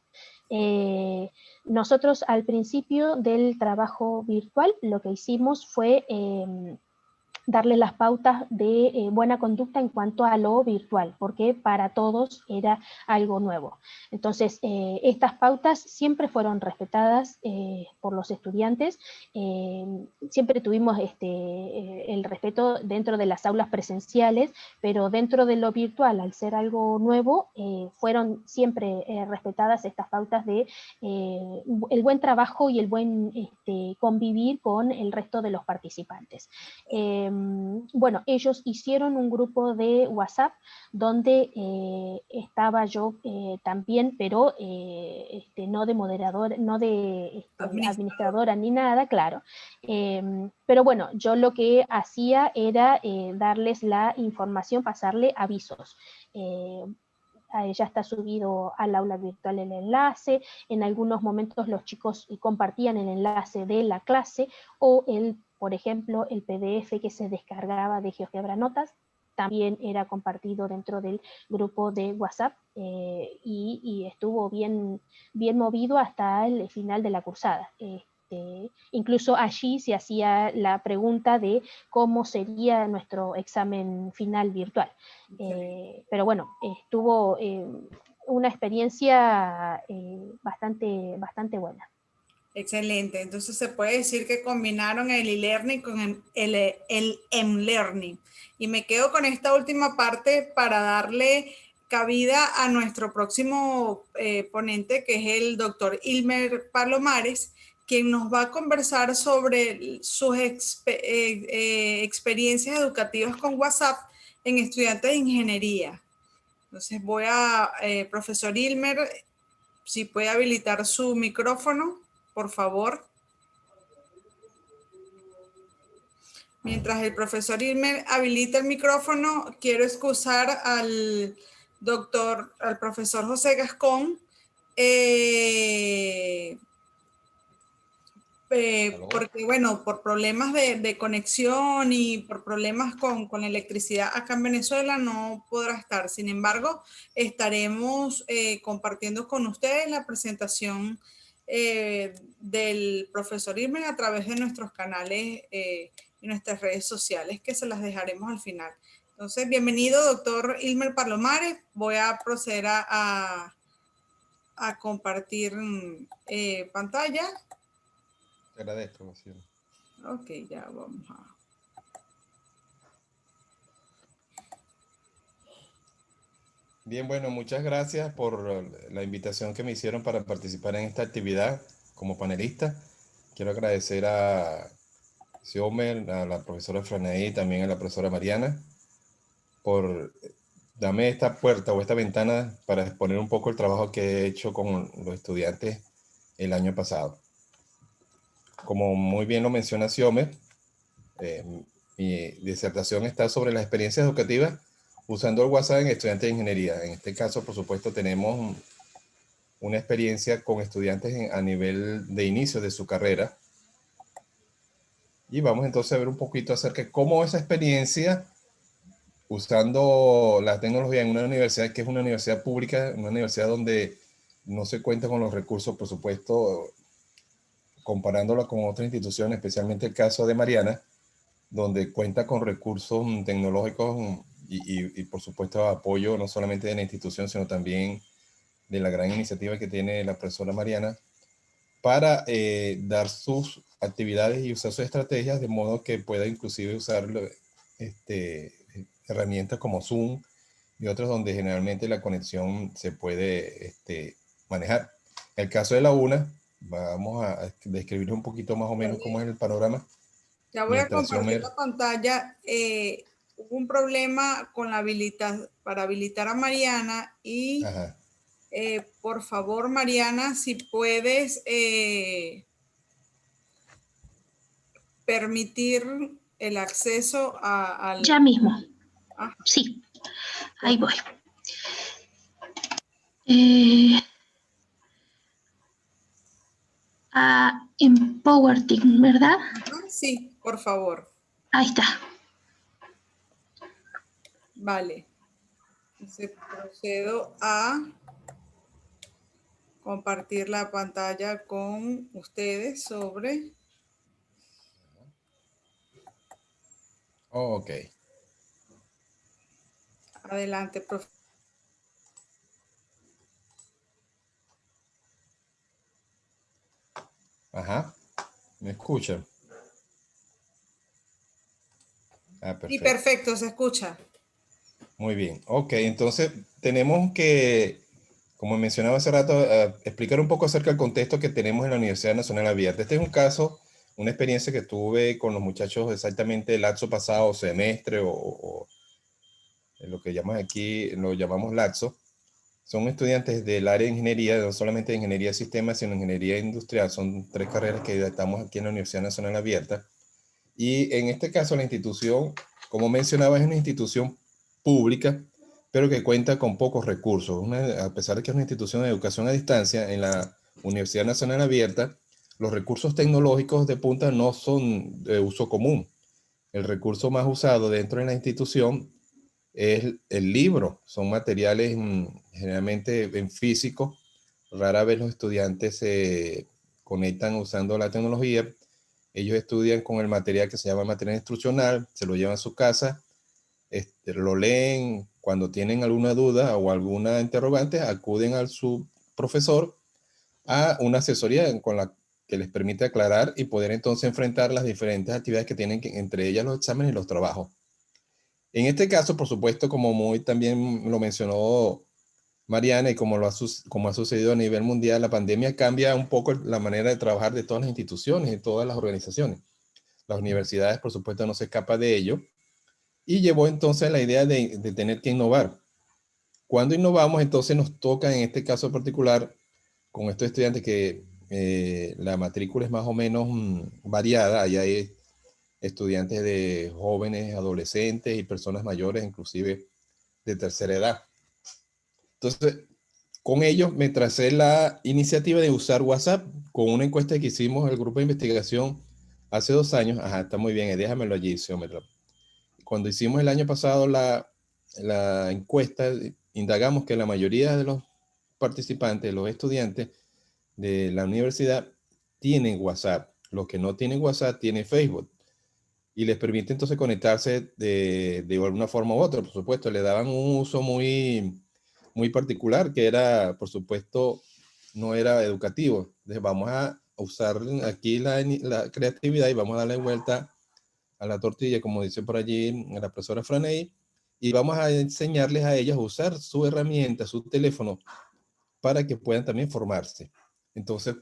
Nosotros, al principio del trabajo virtual, lo que hicimos fue darle las pautas de buena conducta en cuanto a lo virtual, porque para todos era algo nuevo. Entonces, estas pautas siempre fueron respetadas por los estudiantes. Siempre tuvimos el respeto dentro de las aulas presenciales, pero dentro de lo virtual, al ser algo nuevo, fueron siempre respetadas estas pautas de el buen trabajo y el buen convivir con el resto de los participantes. bueno, ellos hicieron un grupo de WhatsApp donde estaba yo también, pero no de moderador, no de administradora ni nada, claro. Pero bueno, yo lo que hacía era darles la información, pasarle avisos. Ya está subido al aula virtual el enlace, en algunos momentos los chicos compartían el enlace de la clase o por ejemplo, el PDF que se descargaba de GeoGebra Notas también era compartido dentro del grupo de WhatsApp y estuvo bien movido hasta el final de la cursada. Incluso allí se hacía la pregunta de cómo sería nuestro examen final virtual. Pero bueno, estuvo una experiencia bastante buena. Excelente. Entonces se puede decir que combinaron el e-learning con el m-learning. Y me quedo con esta última parte para darle cabida a nuestro próximo ponente, que es el doctor Ilmer Palomares, quien nos va a conversar sobre sus experiencias educativas con WhatsApp en estudiantes de ingeniería. Entonces voy a, profesor Ilmer, si puede habilitar su micrófono, por favor. Mientras el profesor Ilmer habilita el micrófono, quiero excusar al profesor José Gascón, porque bueno, por problemas de conexión y por problemas con la electricidad acá en Venezuela no podrá estar. Sin embargo, estaremos compartiendo con ustedes la presentación del profesor Ilmer a través de nuestros canales y nuestras redes sociales, que se las dejaremos al final. Entonces, bienvenido, doctor Ilmer Palomares. Voy a proceder a compartir pantalla. Te agradezco, Cielo. Ok, ya vamos a... Bien, bueno, muchas gracias por la invitación que me hicieron para participar en esta actividad como panelista. Quiero agradecer a Xiomer, a la profesora Franey y también a la profesora Mariana por darme esta puerta o esta ventana para exponer un poco el trabajo que he hecho con los estudiantes el año pasado. Como muy bien lo menciona Xiomer, mi disertación está sobre las experiencias educativas usando el WhatsApp en estudiantes de ingeniería. En este caso, por supuesto, tenemos una experiencia con estudiantes a nivel de inicio de su carrera. Y vamos entonces a ver un poquito acerca de cómo esa experiencia, usando la tecnología en una universidad que es una universidad pública, una universidad donde no se cuenta con los recursos, por supuesto, comparándola con otras instituciones, especialmente el caso de Mariana, donde cuenta con recursos tecnológicos y por supuesto apoyo no solamente de la institución, sino también de la gran iniciativa que tiene la profesora Mariana para dar sus actividades y usar sus estrategias de modo que pueda inclusive usar herramientas como Zoom y otras donde generalmente la conexión se puede manejar. En el caso de la UNA, vamos a describir un poquito más o menos cómo es el panorama. Ya voy a compartir la pantalla. Hubo un problema con la para habilitar a Mariana y por favor, Mariana, si puedes permitir el acceso al... Ya mismo. Ajá. Sí, ahí voy. En PowerTeam, ¿verdad? Sí, por favor. Ahí está. Vale. Entonces procedo a compartir la pantalla con ustedes sobre... Ok. Adelante, profe. Ajá. ¿Me escuchan? Perfecto. Sí, perfecto, se escucha. Muy bien. Ok, entonces tenemos que, como mencionaba hace rato, explicar un poco acerca del contexto que tenemos en la Universidad Nacional Abierta. Este es un caso una experiencia que tuve con los muchachos exactamente el lapso pasado, semestre o lo que llaman aquí, lo llamamos lapso. Son estudiantes del área de ingeniería, no solamente de ingeniería de sistemas, sino ingeniería industrial. Son 3 carreras que estamos aquí en la Universidad Nacional Abierta. Y en este caso la institución, como mencionaba, es una institución pública, pero que cuenta con pocos recursos. A pesar de que es una institución de educación a distancia, en la Universidad Nacional Abierta, los recursos tecnológicos de punta no son de uso común. El recurso más usado dentro de la institución es el libro. Son materiales generalmente en físico. Rara vez los estudiantes se conectan usando la tecnología. Ellos estudian con el material que se llama material instruccional, se lo llevan a su casa, lo leen. Cuando tienen alguna duda o alguna interrogante, acuden a su profesor a una asesoría con la que les permite aclarar y poder entonces enfrentar las diferentes actividades que tienen, entre ellas los exámenes y los trabajos. En este caso, por supuesto, como muy también lo mencionó Mariana, y como ha sucedido a nivel mundial, la pandemia cambia un poco la manera de trabajar de todas las instituciones y todas las organizaciones. Las universidades, por supuesto, no se escapa de ello, y llevó entonces la idea de tener que innovar. Cuando innovamos, entonces nos toca, en este caso particular, con estos estudiantes que la matrícula es más o menos variada. Allá hay estudiantes de jóvenes, adolescentes y personas mayores, inclusive de tercera edad. Entonces, con ellos me tracé la iniciativa de usar WhatsApp con una encuesta que hicimos el grupo de investigación hace 2 años. Ajá, está muy bien, déjamelo allí, Xiomara. Cuando hicimos el año pasado la encuesta, indagamos que la mayoría de los participantes, los estudiantes de la universidad, tienen WhatsApp. Los que no tienen WhatsApp tienen Facebook. Y les permite entonces conectarse de alguna forma u otra. Por supuesto, le daban un uso muy, muy particular, que era, por supuesto, no era educativo. Entonces vamos a usar aquí la creatividad y vamos a darle vuelta a la tortilla, como dice por allí la profesora Franey, y vamos a enseñarles a ellos a usar su herramienta, su teléfono, para que puedan también formarse. Entonces,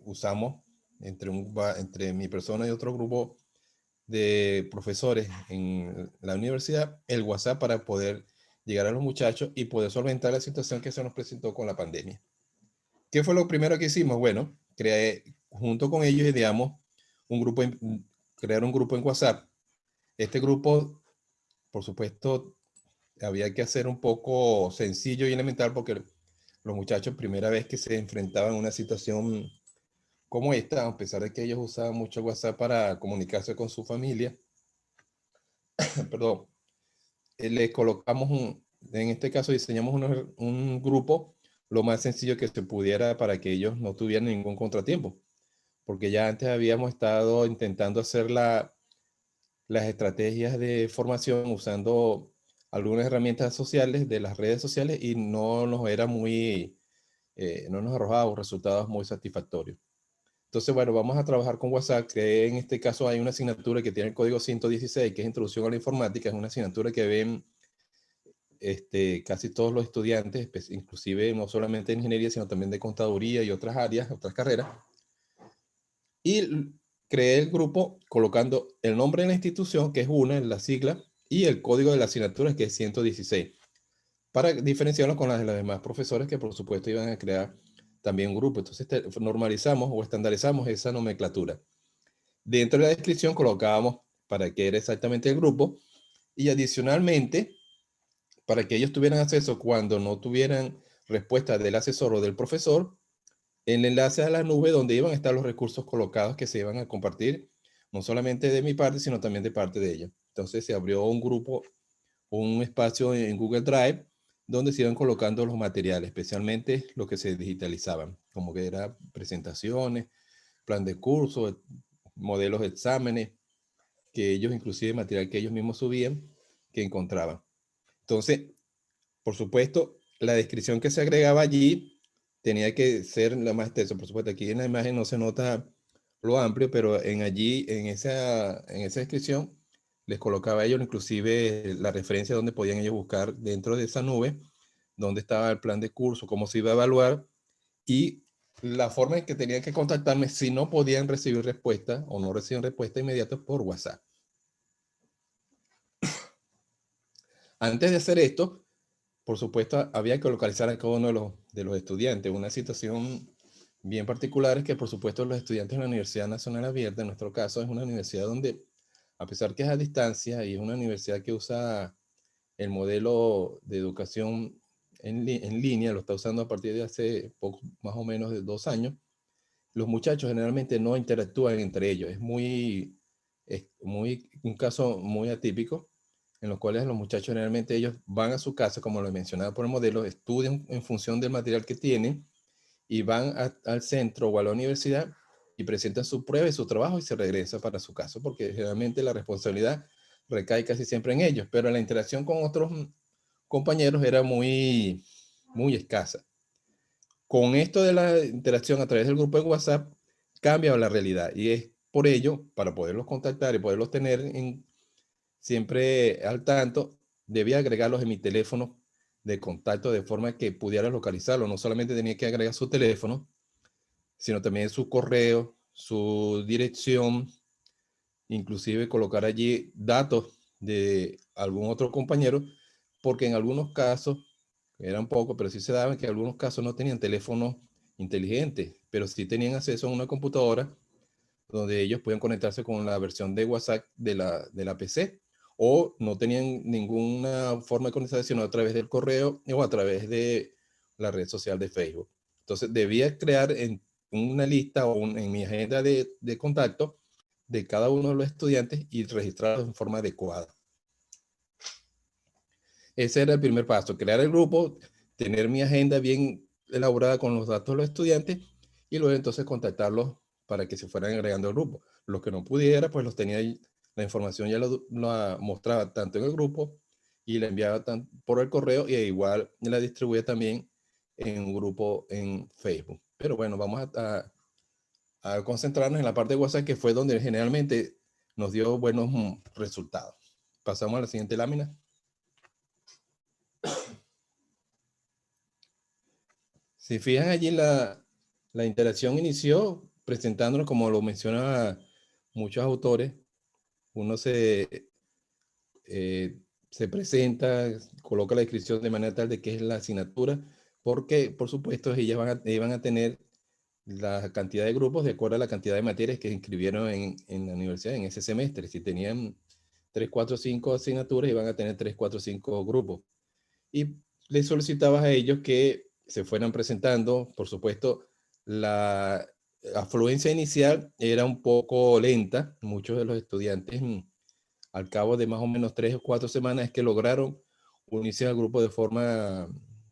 usamos entre mi persona y otro grupo de profesores en la universidad el WhatsApp para poder llegar a los muchachos y poder solventar la situación que se nos presentó con la pandemia. ¿Qué fue lo primero que hicimos? Bueno, junto con ellos ideamos crear un grupo en WhatsApp. Este grupo, por supuesto, había que hacer un poco sencillo y elemental, porque los muchachos, primera vez que se enfrentaban a una situación como esta, a pesar de que ellos usaban mucho WhatsApp para comunicarse con su familia, perdón, les colocamos en este caso diseñamos un grupo lo más sencillo que se pudiera para que ellos no tuvieran ningún contratiempo, porque ya antes habíamos estado intentando hacer las estrategias de formación usando algunas herramientas sociales de las redes sociales y no nos no nos arrojaba resultados muy satisfactorios. Entonces, bueno, vamos a trabajar con WhatsApp, que en este caso hay una asignatura que tiene el código 116, que es Introducción a la Informática. Es una asignatura que ven casi todos los estudiantes, inclusive no solamente de ingeniería, sino también de contaduría y otras áreas, otras carreras. Y creé el grupo colocando el nombre de la institución, que es la sigla, y el código de la asignatura, que es 116, para diferenciarlo con las de los demás profesores que por supuesto iban a crear también un grupo. Entonces normalizamos o estandarizamos esa nomenclatura. Dentro de la descripción colocábamos para qué era exactamente el grupo, y adicionalmente, para que ellos tuvieran acceso cuando no tuvieran respuesta del asesor o del profesor, el enlace a la nube donde iban a estar los recursos colocados que se iban a compartir, no solamente de mi parte, sino también de parte de ellos. Entonces se abrió un grupo, un espacio en Google Drive, donde se iban colocando los materiales, especialmente los que se digitalizaban, como que eran presentaciones, plan de curso, modelos de exámenes, que ellos, inclusive material que ellos mismos subían, que encontraban. Entonces, por supuesto, la descripción que se agregaba allí tenía que ser la más extensa. Por supuesto, aquí en la imagen no se nota lo amplio, pero en esa descripción, les colocaba a ellos inclusive la referencia donde podían ellos buscar dentro de esa nube, dónde estaba el plan de curso, cómo se iba a evaluar, y la forma en que tenían que contactarme si no podían recibir respuesta o no recibían respuesta inmediata por WhatsApp. Antes de hacer esto, por supuesto, había que localizar a cada uno de los estudiantes. Una situación bien particular es que, por supuesto, los estudiantes de la Universidad Nacional Abierta, en nuestro caso, es una universidad donde, a pesar que es a distancia y es una universidad que usa el modelo de educación en línea, lo está usando a partir de hace poco, más o menos de 2 años, los muchachos generalmente no interactúan entre ellos. Es un caso muy atípico, en los cuales los muchachos generalmente ellos van a su casa, como lo he mencionado por el modelo, estudian en función del material que tienen y van al centro o a la universidad y presentan su prueba y su trabajo y se regresa para su casa, porque generalmente la responsabilidad recae casi siempre en ellos, pero la interacción con otros compañeros era muy escasa. Con esto de la interacción a través del grupo de WhatsApp, cambia la realidad y es por ello, para poderlos contactar y poderlos tener siempre al tanto, debía agregarlos en mi teléfono de contacto de forma que pudiera localizarlo. No solamente tenía que agregar su teléfono, sino también su correo, su dirección, inclusive colocar allí datos de algún otro compañero, porque en algunos casos, eran pocos, pero sí se daban que en algunos casos no tenían teléfono inteligente, pero sí tenían acceso a una computadora donde ellos podían conectarse con la versión de WhatsApp de la PC, o no tenían ninguna forma de conectarse sino a través del correo o a través de la red social de Facebook. Entonces debía crear en una lista o en mi agenda de contacto de cada uno de los estudiantes y registrarlos en forma adecuada. Ese era el primer paso, crear el grupo, tener mi agenda bien elaborada con los datos de los estudiantes y luego entonces contactarlos para que se fueran agregando al grupo. Los que no pudiera, pues los tenía ahí, la información ya lo mostraba tanto en el grupo y la enviaba por el correo y igual la distribuía también en un grupo en Facebook. Pero bueno, vamos a concentrarnos en la parte de WhatsApp, que fue donde generalmente nos dio buenos resultados. Pasamos a la siguiente lámina. Si fijan allí, la interacción inició presentándonos, como lo mencionan muchos autores, uno se presenta, coloca la descripción de manera tal de que es la asignatura, porque por supuesto ellas iban a tener la cantidad de grupos de acuerdo a la cantidad de materias que inscribieron en la universidad en ese semestre. Si tenían 3, 4, 5 asignaturas, iban a tener 3, 4, 5 grupos. Y les solicitabas a ellos que se fueran presentando. Por supuesto, la afluencia inicial era un poco lenta. Muchos de los estudiantes, al cabo de más o menos 3 o 4 semanas, es que lograron unirse al grupo de forma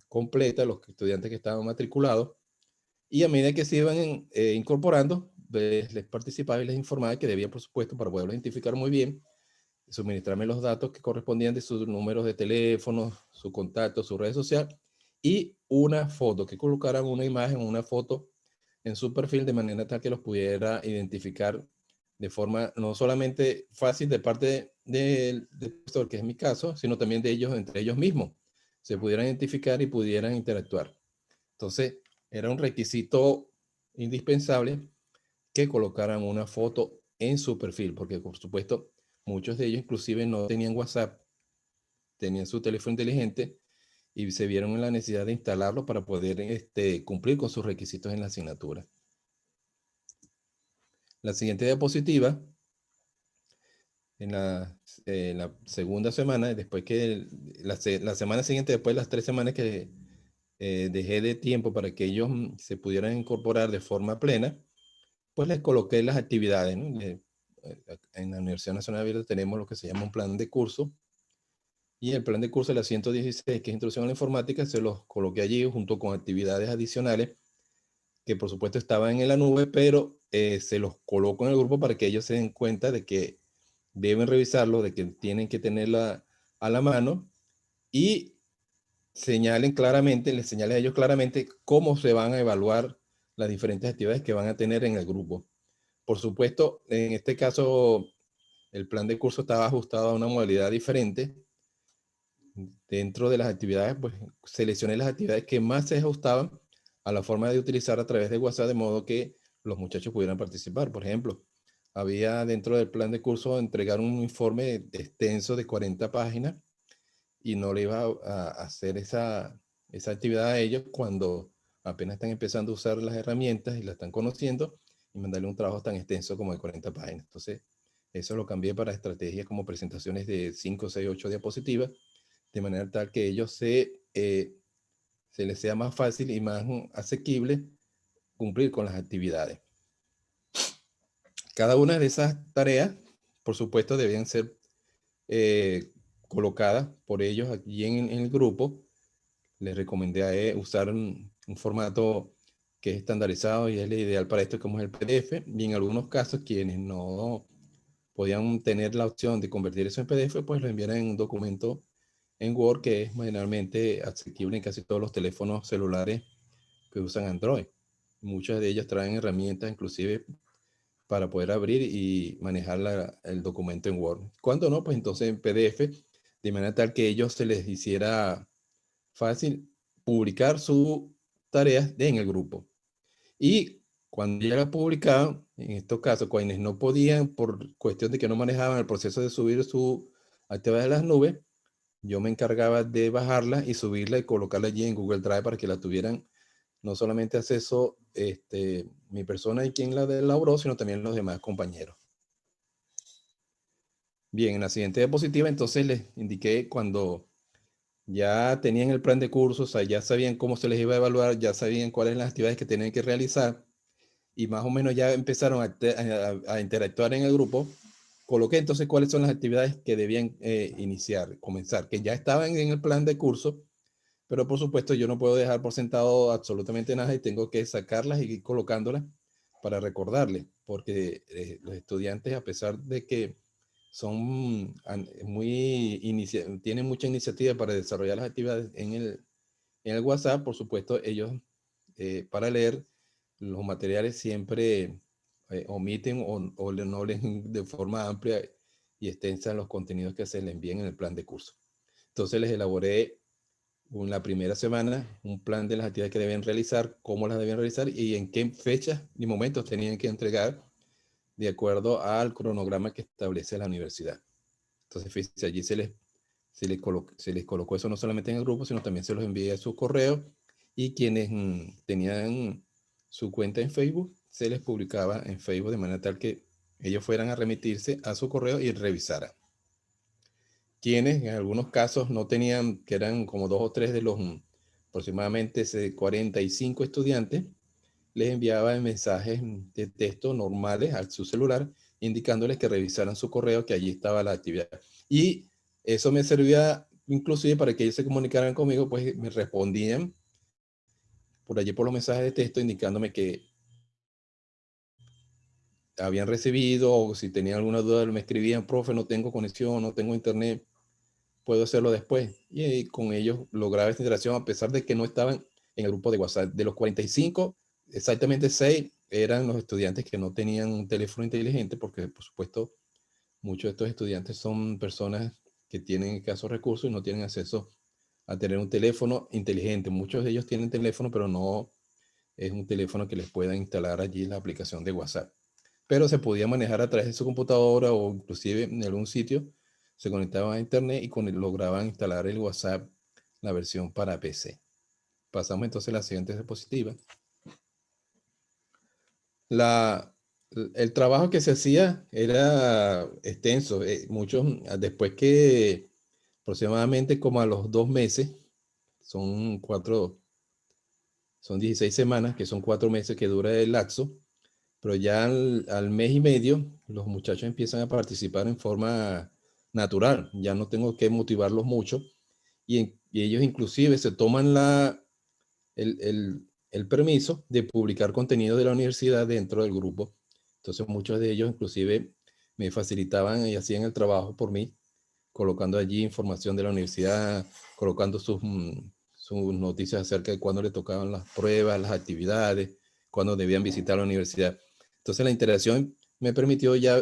completa, los estudiantes que estaban matriculados. Y a medida que se iban incorporando, les participaba y les informaba que debían, por supuesto, para poderlo identificar muy bien, suministrarme los datos que correspondían de sus números de teléfono, su contacto, su red social y una foto, que colocaran una imagen, una foto en su perfil de manera tal que los pudiera identificar de forma no solamente fácil de parte del profesor, que es mi caso, sino también de ellos, entre ellos mismos, se pudieran identificar y pudieran interactuar. Entonces, era un requisito indispensable que colocaran una foto en su perfil, porque por supuesto muchos de ellos inclusive no tenían WhatsApp, tenían su teléfono inteligente y se vieron en la necesidad de instalarlo para poder cumplir con sus requisitos en la asignatura. La siguiente diapositiva, en la segunda semana, después que la semana siguiente, después de las 3 semanas que dejé de tiempo para que ellos se pudieran incorporar de forma plena, pues les coloqué las actividades, ¿no? En la Universidad Nacional Abierta tenemos lo que se llama un plan de curso, y el plan de curso de la 116, que es Introducción a la Informática, se los coloqué allí junto con actividades adicionales que por supuesto estaban en la nube, pero se los coloco en el grupo para que ellos se den cuenta de que deben revisarlo, de que tienen que tenerla a la mano y les señalen a ellos claramente cómo se van a evaluar las diferentes actividades que van a tener en el grupo. Por supuesto, en este caso, el plan de curso estaba ajustado a una modalidad diferente. Dentro de las actividades, pues seleccioné las actividades que más se ajustaban a la forma de utilizar a través de WhatsApp de modo que los muchachos pudieran participar. Por ejemplo, había dentro del plan de curso entregar un informe extenso de 40 páginas y no le iba a hacer esa actividad a ellos cuando apenas están empezando a usar las herramientas y la están conociendo, y mandarle un trabajo tan extenso como de 40 páginas. Entonces, eso lo cambié para estrategias como presentaciones de 5, 6, 8 diapositivas, de manera tal que ellos se les sea más fácil y más asequible cumplir con las actividades. Cada una de esas tareas, por supuesto, debían ser colocadas por ellos aquí en el grupo. Les recomendé usar un formato que es estandarizado y es el ideal para esto, como es el PDF. Y en algunos casos, quienes no podían tener la opción de convertir eso en PDF, pues lo enviaran en un documento en Word, que es generalmente asequible en casi todos los teléfonos celulares que usan Android. Muchas de ellas traen herramientas inclusive para poder abrir y manejar el documento en Word. Cuando no, pues entonces en PDF, de manera tal que ellos se les hiciera fácil publicar sus tareas en el grupo. Y cuando ya la publicaban, en estos casos, quienes no podían por cuestión de que no manejaban el proceso de subir su actividad de las nubes, yo me encargaba de bajarla y subirla y colocarla allí en Google Drive para que la tuvieran no solamente acceso mi persona y quien la elaboró, sino también los demás compañeros. Bien, en la siguiente diapositiva entonces les indiqué cuando ya tenían el plan de cursos, o sea, ya sabían cómo se les iba a evaluar, ya sabían cuáles eran las actividades que tenían que realizar y más o menos ya empezaron a interactuar en el grupo. Coloqué entonces cuáles son las actividades que debían comenzar, que ya estaban en el plan de curso, pero por supuesto yo no puedo dejar por sentado absolutamente nada y tengo que sacarlas y ir colocándolas para recordarles, porque los estudiantes, a pesar de que son tienen mucha iniciativa para desarrollar las actividades en el WhatsApp, por supuesto ellos para leer los materiales siempre omiten o no leen de forma amplia y extensa los contenidos que se les envían en el plan de curso. Entonces les elaboré en la primera semana un plan de las actividades que deben realizar, cómo las deben realizar y en qué fechas y momentos tenían que entregar de acuerdo al cronograma que establece la universidad. Entonces, fíjense, allí se les colocó eso no solamente en el grupo, sino también se los envié a su correo y quienes tenían su cuenta en Facebook, se les publicaba en Facebook de manera tal que ellos fueran a remitirse a su correo y revisaran. Quienes en algunos casos no tenían, que eran como 2 o 3 de los aproximadamente 45 estudiantes, les enviaba mensajes de texto normales a su celular, indicándoles que revisaran su correo, que allí estaba la actividad. Y eso me servía inclusive para que ellos se comunicaran conmigo, pues me respondían por allí por los mensajes de texto, indicándome que habían recibido, o si tenían alguna duda, me escribían: profe, no tengo conexión, no tengo internet, puedo hacerlo después. Y con ellos lograba esta interacción, a pesar de que no estaban en el grupo de WhatsApp. De los 45, exactamente 6 eran los estudiantes que no tenían un teléfono inteligente, porque por supuesto muchos de estos estudiantes son personas que tienen escasos recursos y no tienen acceso a tener un teléfono inteligente. Muchos de ellos tienen teléfono, pero no es un teléfono que les pueda instalar allí la aplicación de WhatsApp. Pero se podía manejar a través de su computadora o inclusive en algún sitio se conectaban a internet y lograban instalar el WhatsApp, la versión para PC. Pasamos entonces a la siguiente diapositiva. El trabajo que se hacía era extenso. Muchos, después que aproximadamente como a los 2 meses, son 16 semanas, que son 4 meses que dura el lapso, pero ya al mes y medio los muchachos empiezan a participar en forma natural. Ya no tengo que motivarlos mucho y ellos inclusive se toman el permiso de publicar contenido de la universidad dentro del grupo. Entonces muchos de ellos inclusive me facilitaban y hacían el trabajo por mí, colocando allí información de la universidad, colocando sus noticias acerca de cuándo le tocaban las pruebas, las actividades, cuándo debían visitar la universidad. Entonces la interacción me permitió ya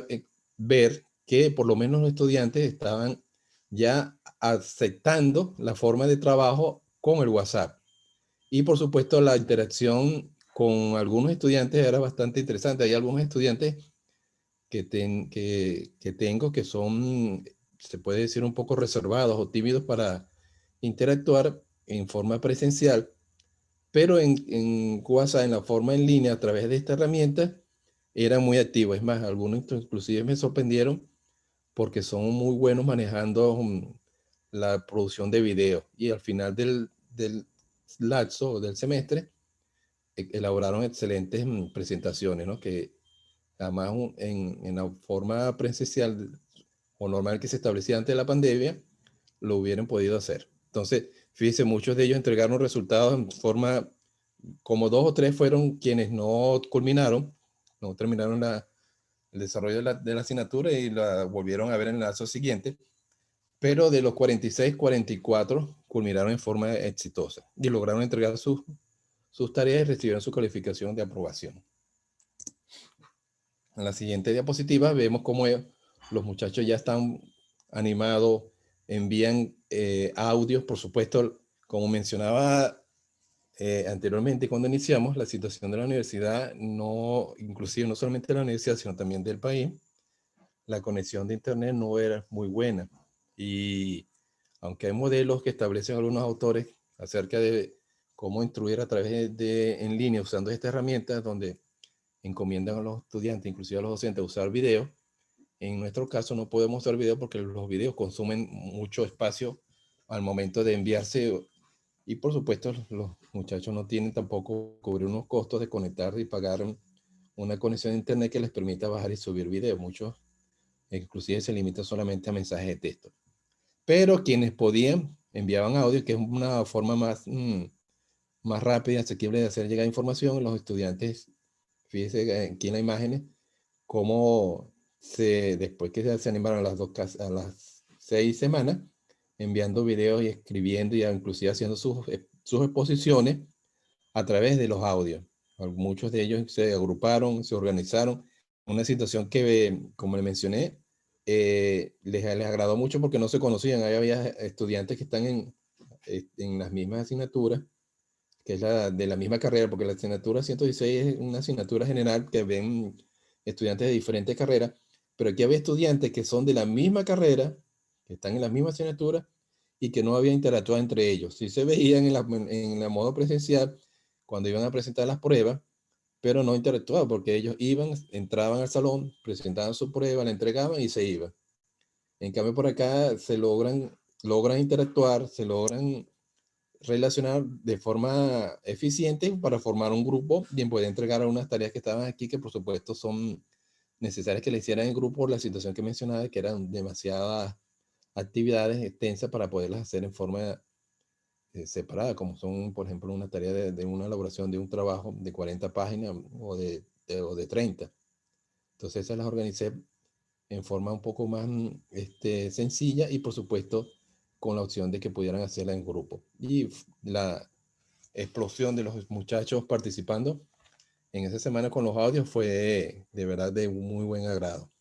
ver que por lo menos los estudiantes estaban ya aceptando la forma de trabajo con el WhatsApp. Y por supuesto la interacción con algunos estudiantes era bastante interesante. Hay algunos estudiantes que tengo que son, se puede decir, un poco reservados o tímidos para interactuar en forma presencial, pero en WhatsApp, en la forma en línea, a través de esta herramienta, eran muy activos. Es más, algunos inclusive me sorprendieron porque son muy buenos manejando la producción de video. Y al final del lapso del semestre, elaboraron excelentes presentaciones, ¿no? Que además en la forma presencial o normal que se establecía antes de la pandemia, lo hubieran podido hacer. Entonces, fíjense, muchos de ellos entregaron resultados en forma, como 2 o 3 fueron quienes no culminaron, no terminaron el desarrollo de la asignatura y la volvieron a ver en el lapso siguiente, pero de los 46, 44 culminaron en forma exitosa y lograron entregar sus tareas y recibieron su calificación de aprobación. En la siguiente diapositiva vemos cómo los muchachos ya están animados, envían audios, por supuesto, como mencionaba anteriormente cuando iniciamos, la situación de la universidad, inclusive no solamente de la universidad, sino también del país, la conexión de internet no era muy buena. Y aunque hay modelos que establecen algunos autores acerca de cómo instruir a través en línea usando esta herramienta, donde encomiendan a los estudiantes, inclusive a los docentes, a usar video. En nuestro caso no podemos usar video porque los videos consumen mucho espacio al momento de enviarse y por supuesto los muchachos no tienen tampoco cubrir unos costos de conectar y pagar una conexión a internet que les permita bajar y subir video. Muchos inclusive se limitan solamente a mensajes de texto. Pero quienes podían enviaban audio, que es una forma más rápida y asequible de hacer llegar información. Los estudiantes, fíjense aquí en las imágenes, cómo después que se animaron a las 6 semanas, enviando videos y escribiendo y inclusive haciendo sus exposiciones a través de los audios. Muchos de ellos se agruparon, se organizaron. Una situación que, como le mencioné, les agradó mucho porque no se conocían. Ahí había estudiantes que están en las mismas asignaturas, que es de la misma carrera, porque la asignatura 116 es una asignatura general que ven estudiantes de diferentes carreras, pero aquí había estudiantes que son de la misma carrera, que están en la misma asignatura y que no habían interactuado entre ellos. Sí se veían en la modo presencial cuando iban a presentar las pruebas, pero no interactuaban porque ellos entraban al salón, presentaban su prueba, la entregaban y se iban. En cambio, por acá se logran interactuar, se logran relacionar de forma eficiente para formar un grupo y poder entregar algunas tareas que estaban aquí, que por supuesto son necesarias que le hicieran en grupo por la situación que mencionaba, que eran demasiadas actividades extensas para poderlas hacer en forma separada, como son, por ejemplo, una tarea de una elaboración de un trabajo de 40 páginas o de 30. Entonces esas las organicé en forma un poco más sencilla y por supuesto con la opción de que pudieran hacerla en grupo. Y la explosión de los muchachos participando en esa semana con los audios fue de verdad de un muy buen agrado.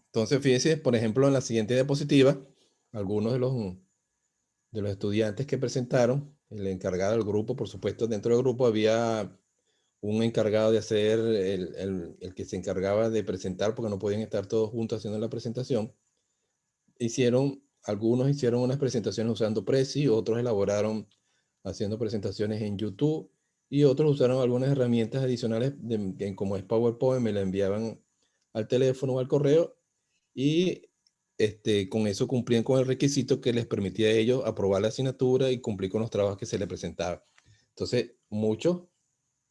Entonces, fíjense, por ejemplo, en la siguiente diapositiva, algunos de los estudiantes que presentaron, el encargado del grupo, por supuesto, dentro del grupo había un encargado de hacer, el que se encargaba de presentar, porque no podían estar todos juntos haciendo la presentación. Algunos hicieron unas presentaciones usando Prezi, otros elaboraron haciendo presentaciones en YouTube y otros usaron algunas herramientas adicionales como es PowerPoint, me la enviaban al teléfono o al correo y con eso cumplían con el requisito que les permitía a ellos aprobar la asignatura y cumplir con los trabajos que se les presentaban. Entonces, muchos,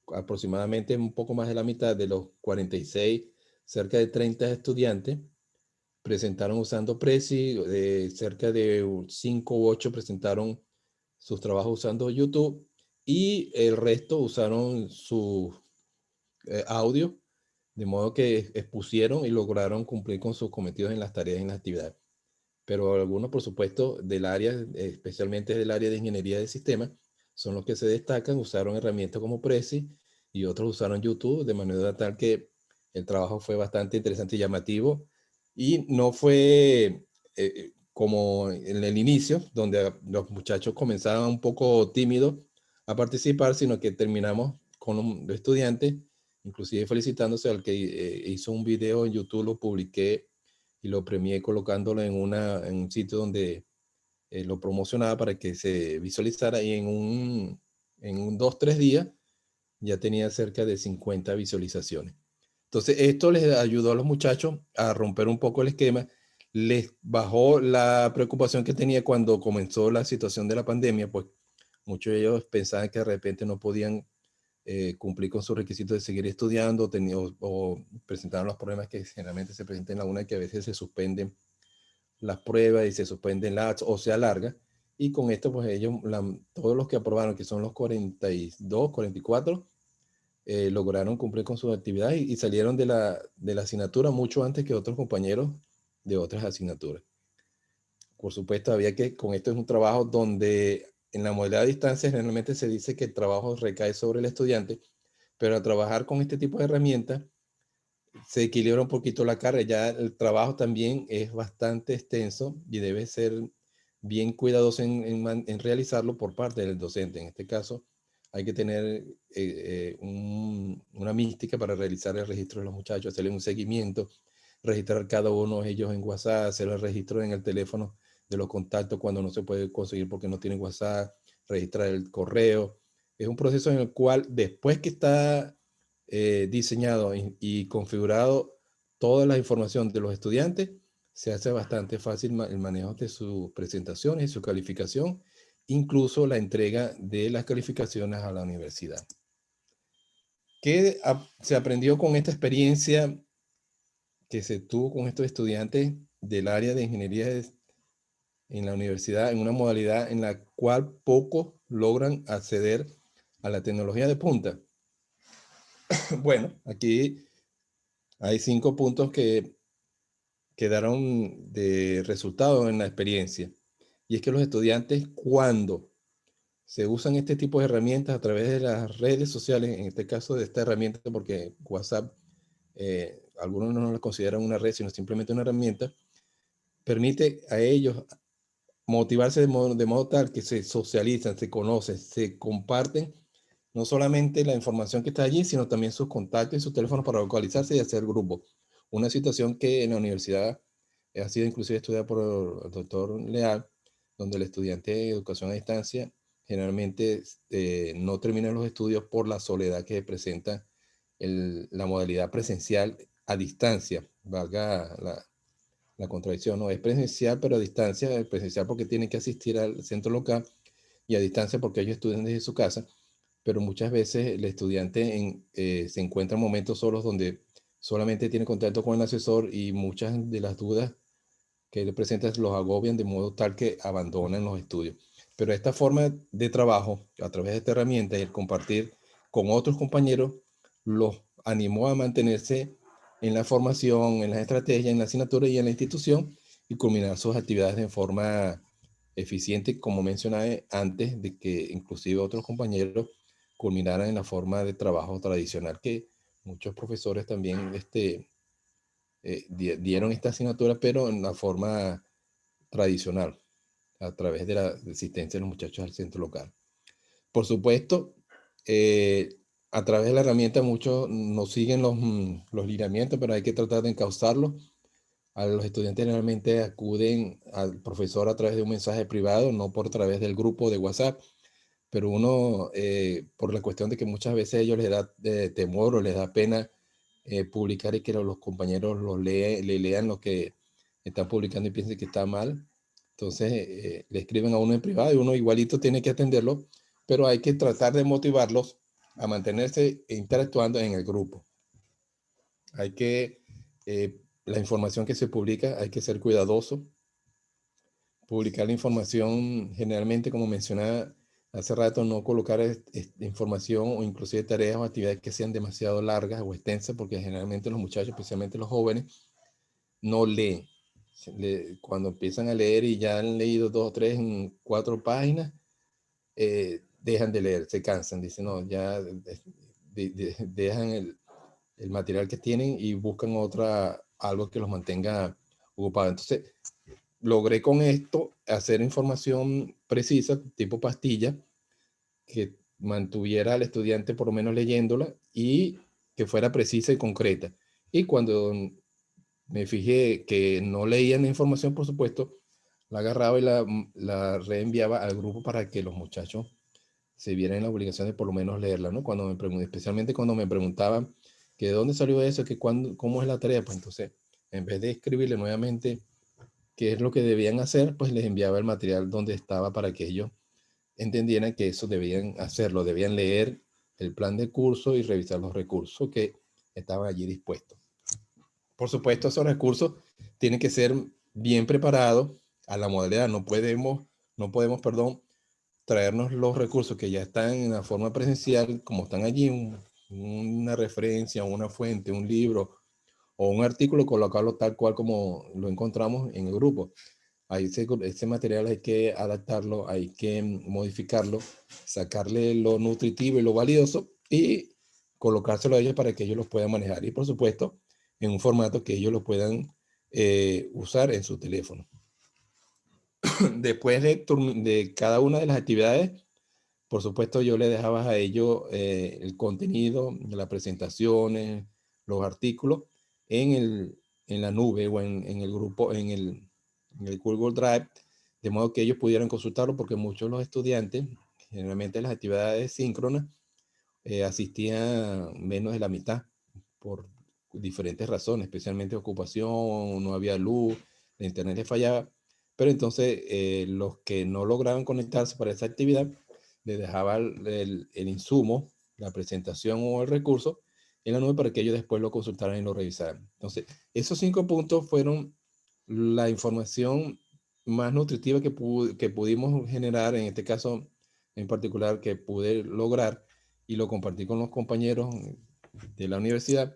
aproximadamente un poco más de la mitad de los 46, cerca de 30 estudiantes, presentaron usando Prezi, cerca de 5 u 8 presentaron sus trabajos usando YouTube y el resto usaron su audio, de modo que expusieron y lograron cumplir con sus cometidos en las tareas y en las actividades. Pero algunos, por supuesto, del área, especialmente del área de ingeniería de sistemas, son los que se destacan, usaron herramientas como Prezi y otros usaron YouTube, de manera tal que el trabajo fue bastante interesante y llamativo. Y no fue, como en el inicio, donde los muchachos comenzaban un poco tímidos a participar, sino que terminamos con los estudiantes, inclusive felicitándose al que hizo un video en YouTube, lo publiqué y lo premié colocándolo en un sitio donde lo promocionaba para que se visualizara, y en 2-3 días ya tenía cerca de 50 visualizaciones. Entonces esto les ayudó a los muchachos a romper un poco el esquema, les bajó la preocupación que tenía cuando comenzó la situación de la pandemia, pues muchos de ellos pensaban que de repente no podían cumplir con sus requisitos de seguir estudiando, o presentaban los problemas que generalmente se presentan en la UNA, que a veces se suspenden las pruebas y se suspenden o se alarga. Y con esto, pues ellos, todos los que aprobaron, que son los 42, 44, lograron cumplir con sus actividades y salieron de la asignatura mucho antes que otros compañeros de otras asignaturas. Por supuesto, con esto es un trabajo donde en la modalidad a distancia generalmente se dice que el trabajo recae sobre el estudiante, pero al trabajar con este tipo de herramientas se equilibra un poquito la carga. Ya el trabajo también es bastante extenso y debe ser bien cuidadoso en realizarlo por parte del docente. En este caso, hay que tener una mística para realizar el registro de los muchachos, hacerle un seguimiento, registrar cada uno de ellos en WhatsApp, hacer el registro en el teléfono de los contactos cuando no se puede conseguir porque no tienen WhatsApp, registrar el correo. Es un proceso en el cual, después que está diseñado y configurado toda la información de los estudiantes, se hace bastante fácil el manejo de sus presentaciones y su calificación, incluso la entrega de las calificaciones a la universidad. ¿Qué se aprendió con esta experiencia que se tuvo con estos estudiantes del área de ingeniería en la universidad, en una modalidad en la cual pocos logran acceder a la tecnología de punta? Bueno, aquí hay 5 puntos que quedaron de resultado en la experiencia. Y es que los estudiantes, cuando se usan este tipo de herramientas a través de las redes sociales, en este caso de esta herramienta, porque WhatsApp, algunos no la consideran una red, sino simplemente una herramienta, permite a ellos motivarse de modo tal que se socializan, se conocen, se comparten no solamente la información que está allí, sino también sus contactos y sus teléfonos para localizarse y hacer grupos. Una situación que en la universidad ha sido inclusive estudiada por el doctor Leal, donde el estudiante de educación a distancia generalmente no termina los estudios por la soledad que presenta la modalidad presencial a distancia, valga la contradicción, no es presencial pero a distancia, es presencial porque tienen que asistir al centro local y a distancia porque ellos estudian desde su casa, pero muchas veces el estudiante se encuentra en momentos solos donde solamente tiene contacto con el asesor y muchas de las dudas que le presentan los agobian de modo tal que abandonan los estudios. Pero esta forma de trabajo a través de esta herramienta y el compartir con otros compañeros los animó a mantenerse en la formación, en las estrategias, en la asignatura y en la institución y culminar sus actividades de forma eficiente, como mencioné antes, de que inclusive otros compañeros culminaran en la forma de trabajo tradicional que muchos profesores también dieron esta asignatura, pero en la forma tradicional, a través de la asistencia de los muchachos al centro local. Por supuesto, a través de la herramienta muchos no siguen los lineamientos, pero hay que tratar de encauzarlos. A los estudiantes generalmente acuden al profesor a través de un mensaje privado, no por través del grupo de WhatsApp, pero uno, por la cuestión de que muchas veces a ellos les da temor o les da pena publicar y que los compañeros le lean lo que están publicando y piensen que está mal. Entonces le escriben a uno en privado y uno igualito tiene que atenderlo, pero hay que tratar de motivarlos a mantenerse interactuando en el grupo. Hay que, la información que se publica, hay que ser cuidadoso. Publicar la información generalmente, como mencionaba hace rato, no colocar información o inclusive tareas o actividades que sean demasiado largas o extensas, porque generalmente los muchachos, especialmente los jóvenes, no leen. Cuando empiezan a leer y ya han leído 2 o 3 en 4 páginas, dejan de leer, se cansan, dicen, no, ya dejan el material que tienen y buscan algo que los mantenga ocupados. Entonces, logré con esto hacer información precisa, tipo pastilla, que mantuviera al estudiante por lo menos leyéndola y que fuera precisa y concreta. Y cuando me fijé que no leían la información, por supuesto, la agarraba y la reenviaba al grupo para que los muchachos se vieran en la obligación de por lo menos leerla, ¿no? Cuando especialmente cuando me preguntaban que de dónde salió eso, que cómo es la tarea, pues entonces, en vez de escribirle nuevamente qué es lo que debían hacer, pues les enviaba el material donde estaba para que ellos entendieran que eso debían hacerlo, debían leer el plan de curso y revisar los recursos que estaban allí dispuestos. Por supuesto, esos recursos tienen que ser bien preparados a la modalidad. No podemos, traernos los recursos que ya están en la forma presencial, como están allí, una referencia, una fuente, un libro o un artículo, colocarlo tal cual como lo encontramos en el grupo. Ahí ese material hay que adaptarlo, hay que modificarlo, sacarle lo nutritivo y lo valioso y colocárselo a ellos para que ellos los puedan manejar. Y por supuesto, en un formato que ellos lo puedan usar en su teléfono. Después de cada una de las actividades, por supuesto, yo le dejaba a ellos el contenido, las presentaciones, los artículos en la nube o en el grupo, en el Google Drive, de modo que ellos pudieran consultarlo, porque muchos de los estudiantes, generalmente las actividades síncronas, asistían menos de la mitad por diferentes razones, especialmente ocupación, no había luz, la internet les fallaba. Pero entonces los que no lograban conectarse para esa actividad, les dejaba el insumo, la presentación o el recurso en la nube para que ellos después lo consultaran y lo revisaran. Entonces, esos 5 puntos fueron la información más nutritiva que pudimos generar, en este caso en particular, que pude lograr y lo compartí con los compañeros de la universidad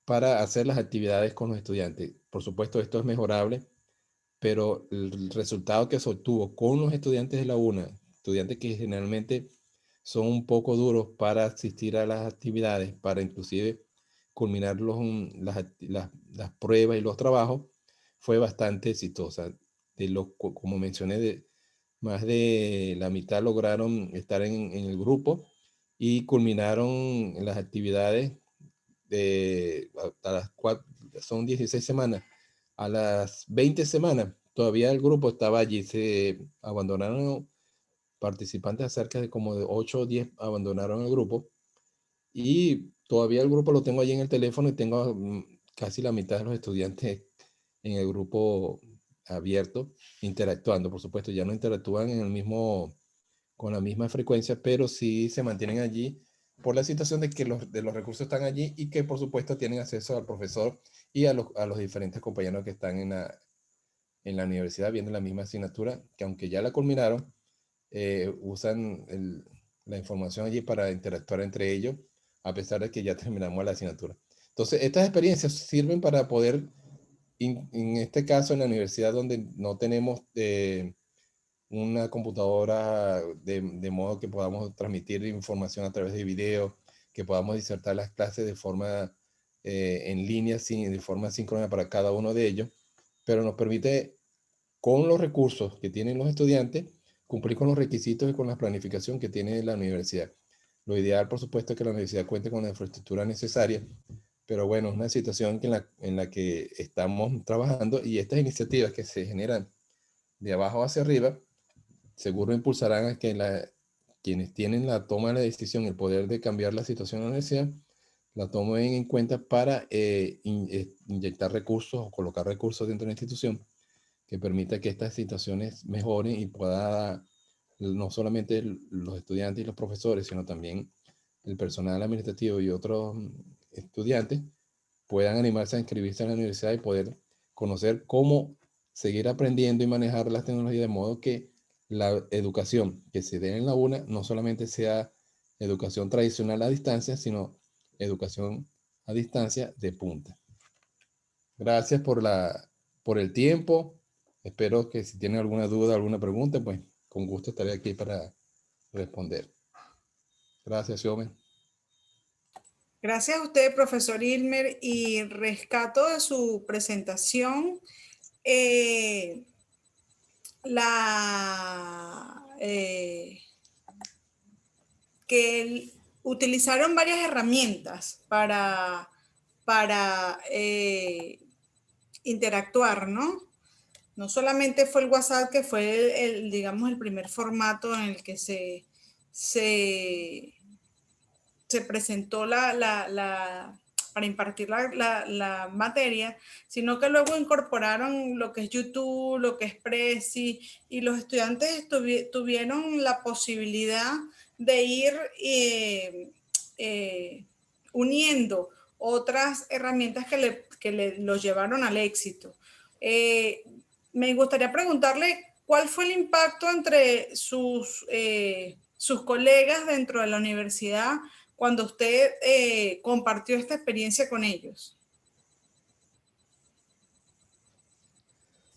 para hacer las actividades con los estudiantes. Por supuesto, esto es mejorable, pero el resultado que se obtuvo con los estudiantes de la UNA, estudiantes que generalmente son un poco duros para asistir a las actividades, para inclusive culminar las pruebas y los trabajos, fue bastante exitosa. Como mencioné, más de la mitad lograron estar en el grupo y culminaron las actividades hasta las 4, son 16 semanas. A las 20 semanas todavía el grupo estaba allí, se abandonaron participantes, cerca de como de 8 o 10 abandonaron el grupo y todavía el grupo lo tengo allí en el teléfono y tengo casi la mitad de los estudiantes en el grupo abierto interactuando. Por supuesto, ya no interactúan con la misma frecuencia, pero sí se mantienen allí por la situación de que los recursos están allí y que por supuesto tienen acceso al profesor y a los diferentes compañeros que están en la universidad viendo la misma asignatura, que aunque ya la culminaron, usan la información allí para interactuar entre ellos, a pesar de que ya terminamos la asignatura. Entonces, estas experiencias sirven para poder, en este caso en la universidad donde no tenemos una computadora de modo que podamos transmitir información a través de video, que podamos disertar las clases de forma en línea, de forma síncrona para cada uno de ellos, pero nos permite, con los recursos que tienen los estudiantes, cumplir con los requisitos y con la planificación que tiene la universidad. Lo ideal, por supuesto, es que la universidad cuente con la infraestructura necesaria, pero bueno, es una situación en la que estamos trabajando y estas iniciativas que se generan de abajo hacia arriba, seguro impulsarán a que quienes tienen la toma de la decisión, el poder de cambiar la situación en la universidad, la tomen en cuenta para inyectar recursos o colocar recursos dentro de la institución que permita que estas situaciones mejoren y pueda no solamente los estudiantes y los profesores, sino también el personal administrativo y otros estudiantes puedan animarse a inscribirse en la universidad y poder conocer cómo seguir aprendiendo y manejar las tecnologías de modo que la educación que se dé en la UNA no solamente sea educación tradicional a distancia, sino educación a distancia de punta. Gracias por el tiempo. Espero que si tienen alguna duda, alguna pregunta, pues con gusto estaré aquí para responder. Gracias, Xiome. Gracias a usted, profesor Ilmer, y rescato de su presentación que utilizaron varias herramientas para interactuar, ¿no? No solamente fue el WhatsApp, que fue digamos, el primer formato en el que se presentó para impartir la materia, sino que luego incorporaron lo que es YouTube, lo que es Prezi, y los estudiantes tuvieron la posibilidad de ir uniendo otras herramientas que los llevaron al éxito. Me gustaría preguntarle cuál fue el impacto entre sus colegas dentro de la universidad cuando usted compartió esta experiencia con ellos.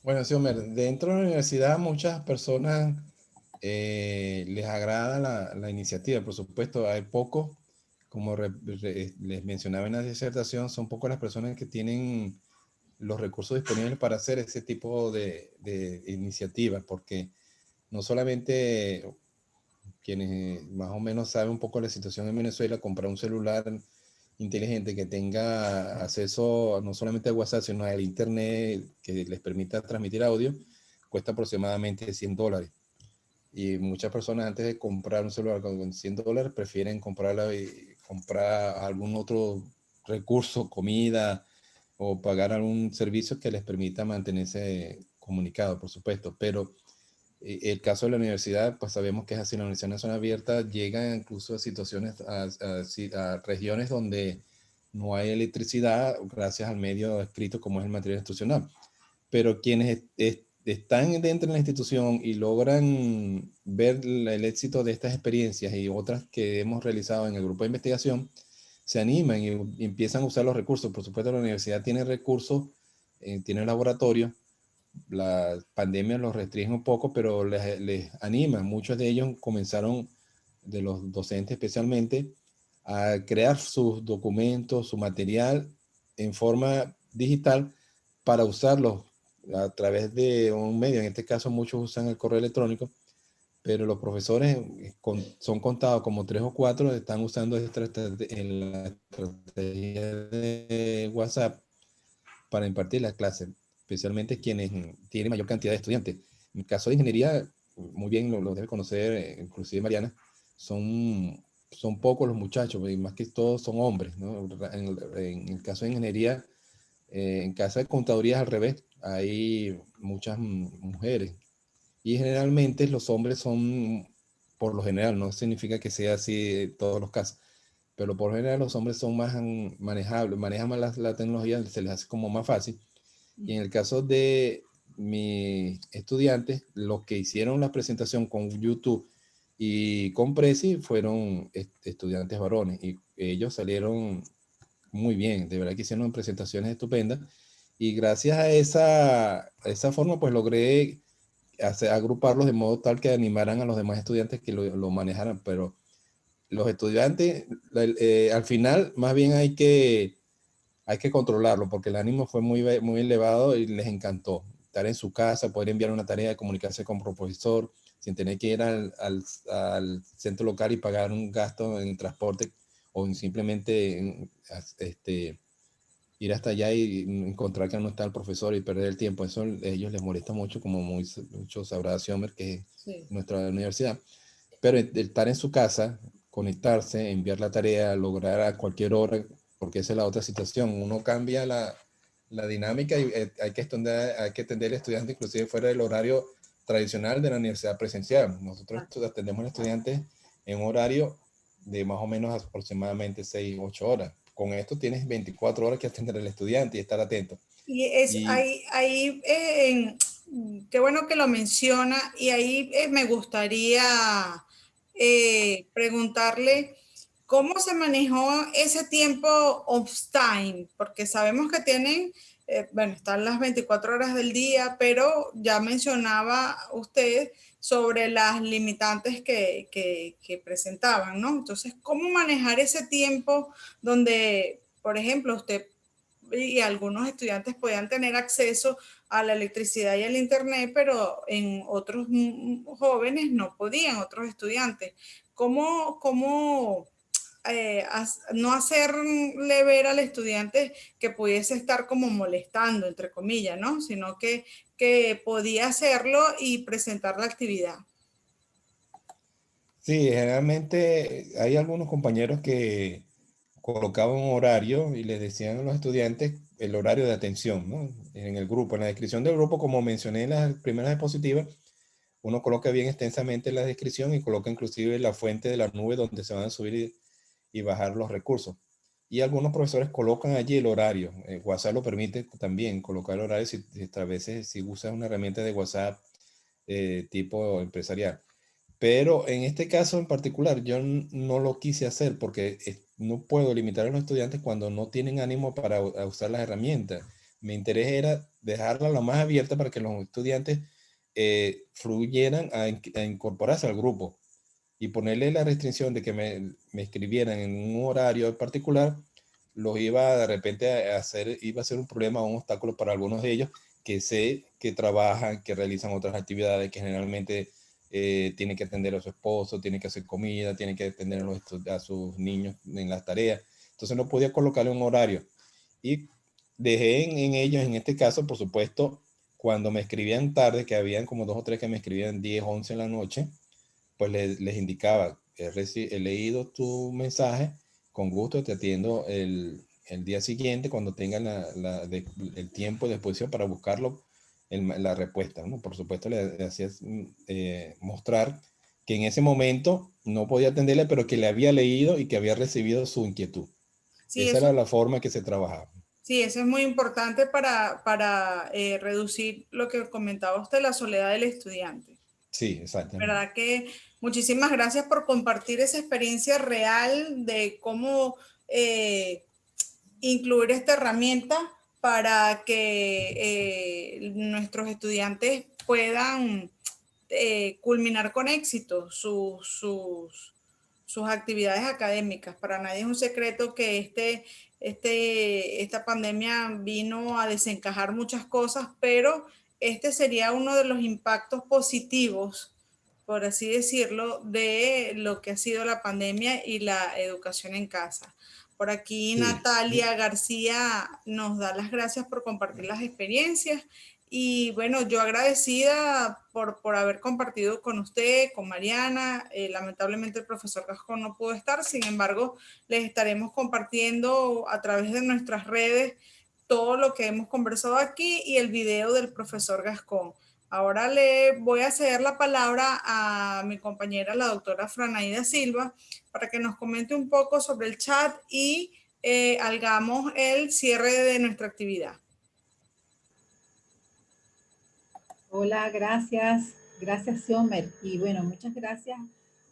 Bueno, sí, Homer, dentro de la universidad muchas personas les agrada la iniciativa. Por supuesto, hay pocos, como les mencionaba en la disertación, son pocas las personas que tienen los recursos disponibles para hacer ese tipo de iniciativas, porque no solamente quienes más o menos saben un poco la situación en Venezuela, comprar un celular inteligente que tenga acceso no solamente a WhatsApp, sino al internet que les permita transmitir audio, cuesta aproximadamente $100. Y muchas personas, antes de comprar un celular con $100, prefieren comprar algún otro recurso, comida, o pagar algún servicio que les permita mantenerse comunicados, por supuesto. Pero el caso de la universidad, pues sabemos que es así. La Universidad Nacional Abierta llega incluso a situaciones, a regiones donde no hay electricidad gracias al medio escrito como es el material instruccional. Pero quienes están dentro de la institución y logran ver el éxito de estas experiencias y otras que hemos realizado en el grupo de investigación, se animan y empiezan a usar los recursos. Por supuesto, la universidad tiene recursos, tiene laboratorio. La pandemia los restringe un poco, pero les anima. Muchos de ellos comenzaron, de los docentes especialmente, a crear sus documentos, su material en forma digital para usarlos a través de un medio. En este caso muchos usan el correo electrónico, pero los profesores son contados como 3 o 4, están usando la estrategia de WhatsApp para impartir las clases, especialmente quienes tienen mayor cantidad de estudiantes. En el caso de ingeniería, muy bien lo debe conocer, inclusive Mariana, son pocos los muchachos, y más que todos son hombres, ¿no? En el caso de ingeniería, en caso de contaduría es al revés, hay muchas mujeres. Y generalmente los hombres son, por lo general, no significa que sea así en todos los casos, pero por lo general los hombres son más manejables, manejan más la tecnología, se les hace como más fácil. Y en el caso de mis estudiantes, los que hicieron la presentación con YouTube y con Prezi fueron estudiantes varones, y ellos salieron muy bien, de verdad que hicieron presentaciones estupendas, y gracias a esa forma pues logré agruparlos de modo tal que animaran a los demás estudiantes que lo manejaran. Pero los estudiantes, al final, más bien hay que controlarlo, porque el ánimo fue muy, muy elevado y les encantó estar en su casa, poder enviar una tarea, comunicarse con el profesor, sin tener que ir al centro local y pagar un gasto en transporte, o simplemente ir hasta allá y encontrar que no está el profesor y perder el tiempo. Eso a ellos les molesta mucho, como mucho sabrá Siomer, que es sí, nuestra universidad. Pero estar en su casa, conectarse, enviar la tarea, lograr a cualquier hora, porque esa es la otra situación. Uno cambia la dinámica, y hay que atender al estudiante inclusive fuera del horario tradicional de la universidad presencial. Nosotros atendemos al estudiante en un horario de más o menos aproximadamente 6 u 8 horas. Con esto tienes 24 horas que atender al estudiante y estar atento. Y ahí qué bueno que lo menciona, y ahí me gustaría preguntarle cómo se manejó ese tiempo off time, porque sabemos que tienen, bueno, están las 24 horas del día, pero ya mencionaba usted sobre las limitantes que presentaban, ¿no? Entonces, ¿cómo manejar ese tiempo donde, por ejemplo, usted y algunos estudiantes podían tener acceso a la electricidad y al internet, pero en otros jóvenes no podían, otros estudiantes. ¿Cómo no hacerle ver al estudiante que pudiese estar como molestando, entre comillas, ¿no? Sino que podía hacerlo y presentar la actividad? Sí, generalmente hay algunos compañeros que colocaban un horario y les decían a los estudiantes el horario de atención, ¿no? En el grupo, en la descripción del grupo, como mencioné en las primeras diapositivas, uno coloca bien extensamente la descripción y coloca inclusive la fuente de la nube donde se van a subir y bajar los recursos. Y algunos profesores colocan allí el horario. WhatsApp lo permite también colocar el horario si a veces si usas una herramienta de WhatsApp tipo empresarial. Pero en este caso en particular yo no lo quise hacer porque no puedo limitar a los estudiantes cuando no tienen ánimo para usar las herramientas. Mi interés era dejarla lo más abierta para que los estudiantes fluyeran a incorporarse al grupo y ponerle la restricción de que me escribieran en un horario particular, los iba de repente iba a ser un problema o un obstáculo para algunos de ellos que sé que trabajan, que realizan otras actividades, que generalmente tienen que atender a su esposo, tienen que hacer comida, tienen que atender a sus niños en las tareas. Entonces no podía colocarle un horario. Y dejé en ellos, en este caso, por supuesto, cuando me escribían tarde, que habían como 2 o 3 que me escribían 10, 11 en la noche, pues les indicaba, he leído tu mensaje, con gusto te atiendo el día siguiente cuando tengan el tiempo de disposición para buscarlo, la respuesta, ¿no? Por supuesto le hacías mostrar que en ese momento no podía atenderle, pero que le había leído y que había recibido su inquietud. Sí, Esa eso, era la forma que se trabajaba. sí, eso es muy importante para reducir lo que comentaba usted, la soledad del estudiante. Sí, exactamente. ¿Verdad? Que muchísimas gracias por compartir esa experiencia real de cómo incluir esta herramienta para que nuestros estudiantes puedan culminar con éxito sus actividades académicas. Para nadie es un secreto que esta pandemia vino a desencajar muchas cosas, pero este sería uno de los impactos positivos, por así decirlo, de lo que ha sido la pandemia y la educación en casa. Por aquí Sí. Natalia García nos da las gracias por compartir las experiencias y bueno, yo agradecida por haber compartido con usted, con Mariana. Lamentablemente el profesor Gascón no pudo estar, sin embargo, les estaremos compartiendo a través de nuestras redes todo lo que hemos conversado aquí y el video del profesor Gascón. Ahora le voy a ceder la palabra a mi compañera, la doctora Franaida Silva, para que nos comente un poco sobre el chat y hagamos el cierre de nuestra actividad. Hola, gracias. Gracias, Siomer. Y bueno, muchas gracias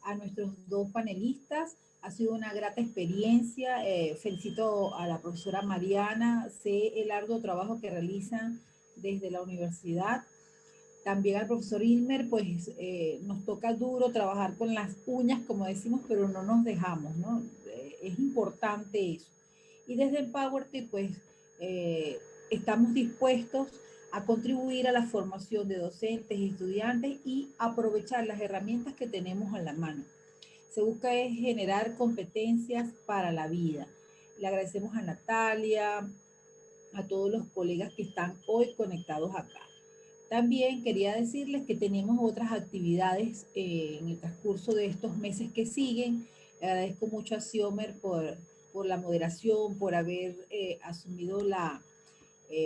a nuestros 2 panelistas. Ha sido una grata experiencia. Felicito a la profesora Mariana. Sé el arduo trabajo que realizan desde la universidad. También al profesor Ilmer, pues nos toca duro trabajar con las uñas, como decimos, pero no nos dejamos, ¿no? Es importante eso. Y desde Empowerty, pues estamos dispuestos a contribuir a la formación de docentes y estudiantes y aprovechar las herramientas que tenemos a la mano. Se busca es generar competencias para la vida. Le agradecemos a Natalia, a todos los colegas que están hoy conectados acá. También quería decirles que tenemos otras actividades en el transcurso de estos meses que siguen. Le agradezco mucho a Siomer por la moderación, por haber asumido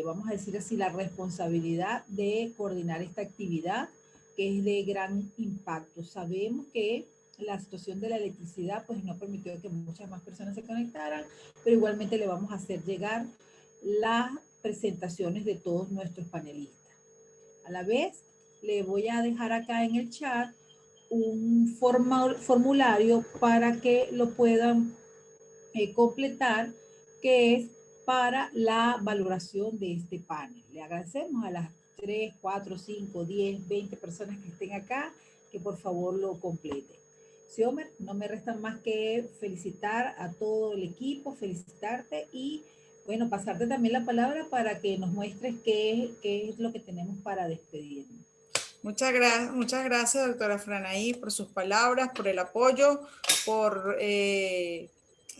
vamos a decir así, la responsabilidad de coordinar esta actividad que es de gran impacto. Sabemos que la situación de la electricidad pues no permitió que muchas más personas se conectaran, pero igualmente le vamos a hacer llegar las presentaciones de todos nuestros panelistas. A la vez, le voy a dejar acá en el chat un formulario para que lo puedan completar, que es para la valoración de este panel. Le agradecemos a las 3, 4, 5, 10, 20 personas que estén acá, que por favor lo completen. No me resta más que felicitar a todo el equipo, felicitarte y bueno, pasarte también la palabra para que nos muestres qué es lo que tenemos para despedirnos. Muchas gracias, doctora Franaí, por sus palabras, por el apoyo, por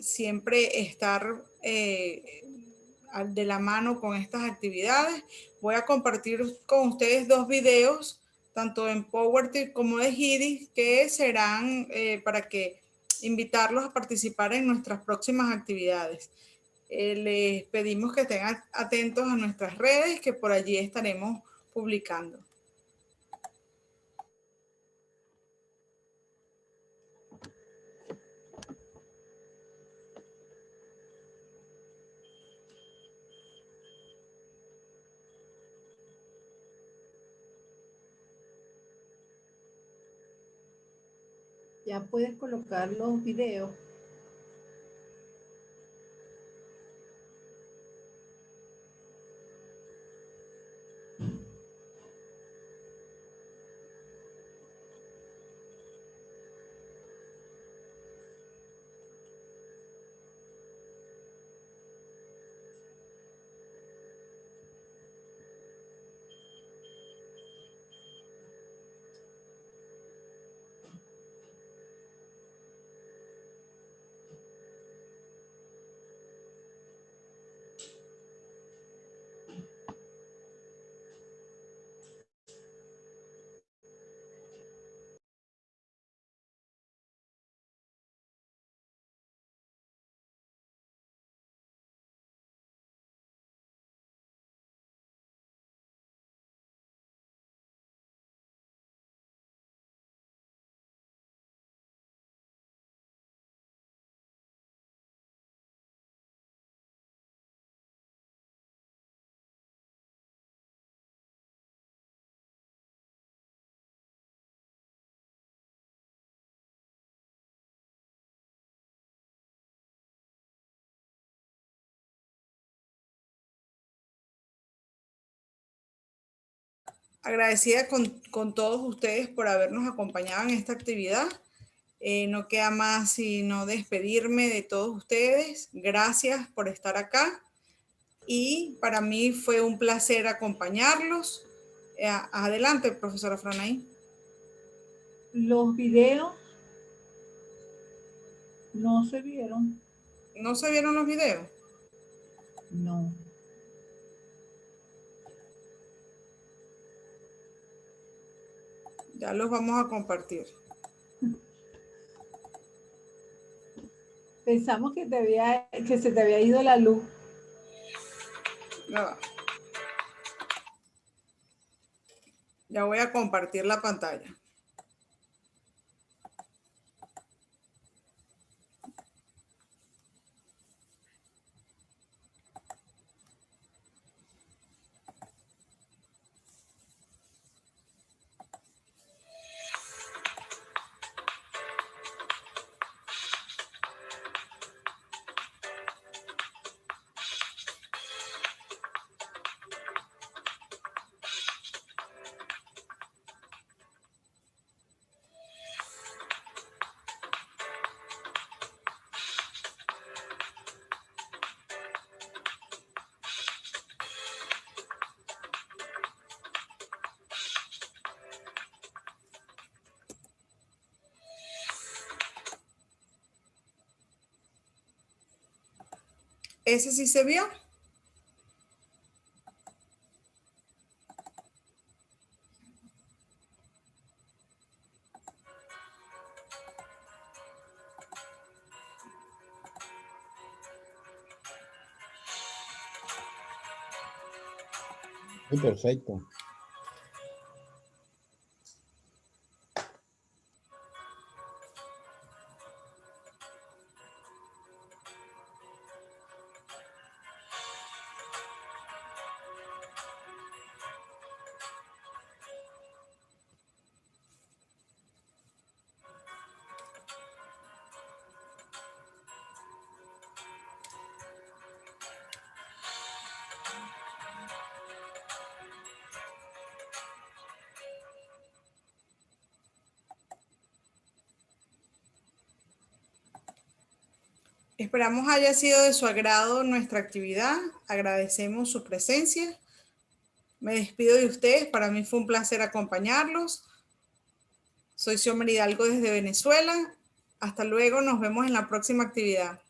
siempre estar de la mano con estas actividades. Voy a compartir con ustedes 2 videos, tanto en PowerTip como de HIDIS, que serán para que invitarlos a participar en nuestras próximas actividades. Les pedimos que estén atentos a nuestras redes, que por allí estaremos publicando. Ya puedes colocar los videos. Agradecida con todos ustedes por habernos acompañado en esta actividad. No queda más sino despedirme de todos ustedes. Gracias por estar acá y para mí fue un placer acompañarlos. Adelante, profesora Franaí. Los videos no se vieron. ¿No se vieron los videos? No. Ya los vamos a compartir. Pensamos que se te había ido la luz. Ya voy a compartir la pantalla. ¿Ese sí se vio? Sí, perfecto. Esperamos haya sido de su agrado nuestra actividad. Agradecemos su presencia. Me despido de ustedes. Para mí fue un placer acompañarlos. Soy Xiomara Hidalgo desde Venezuela. Hasta luego. Nos vemos en la próxima actividad.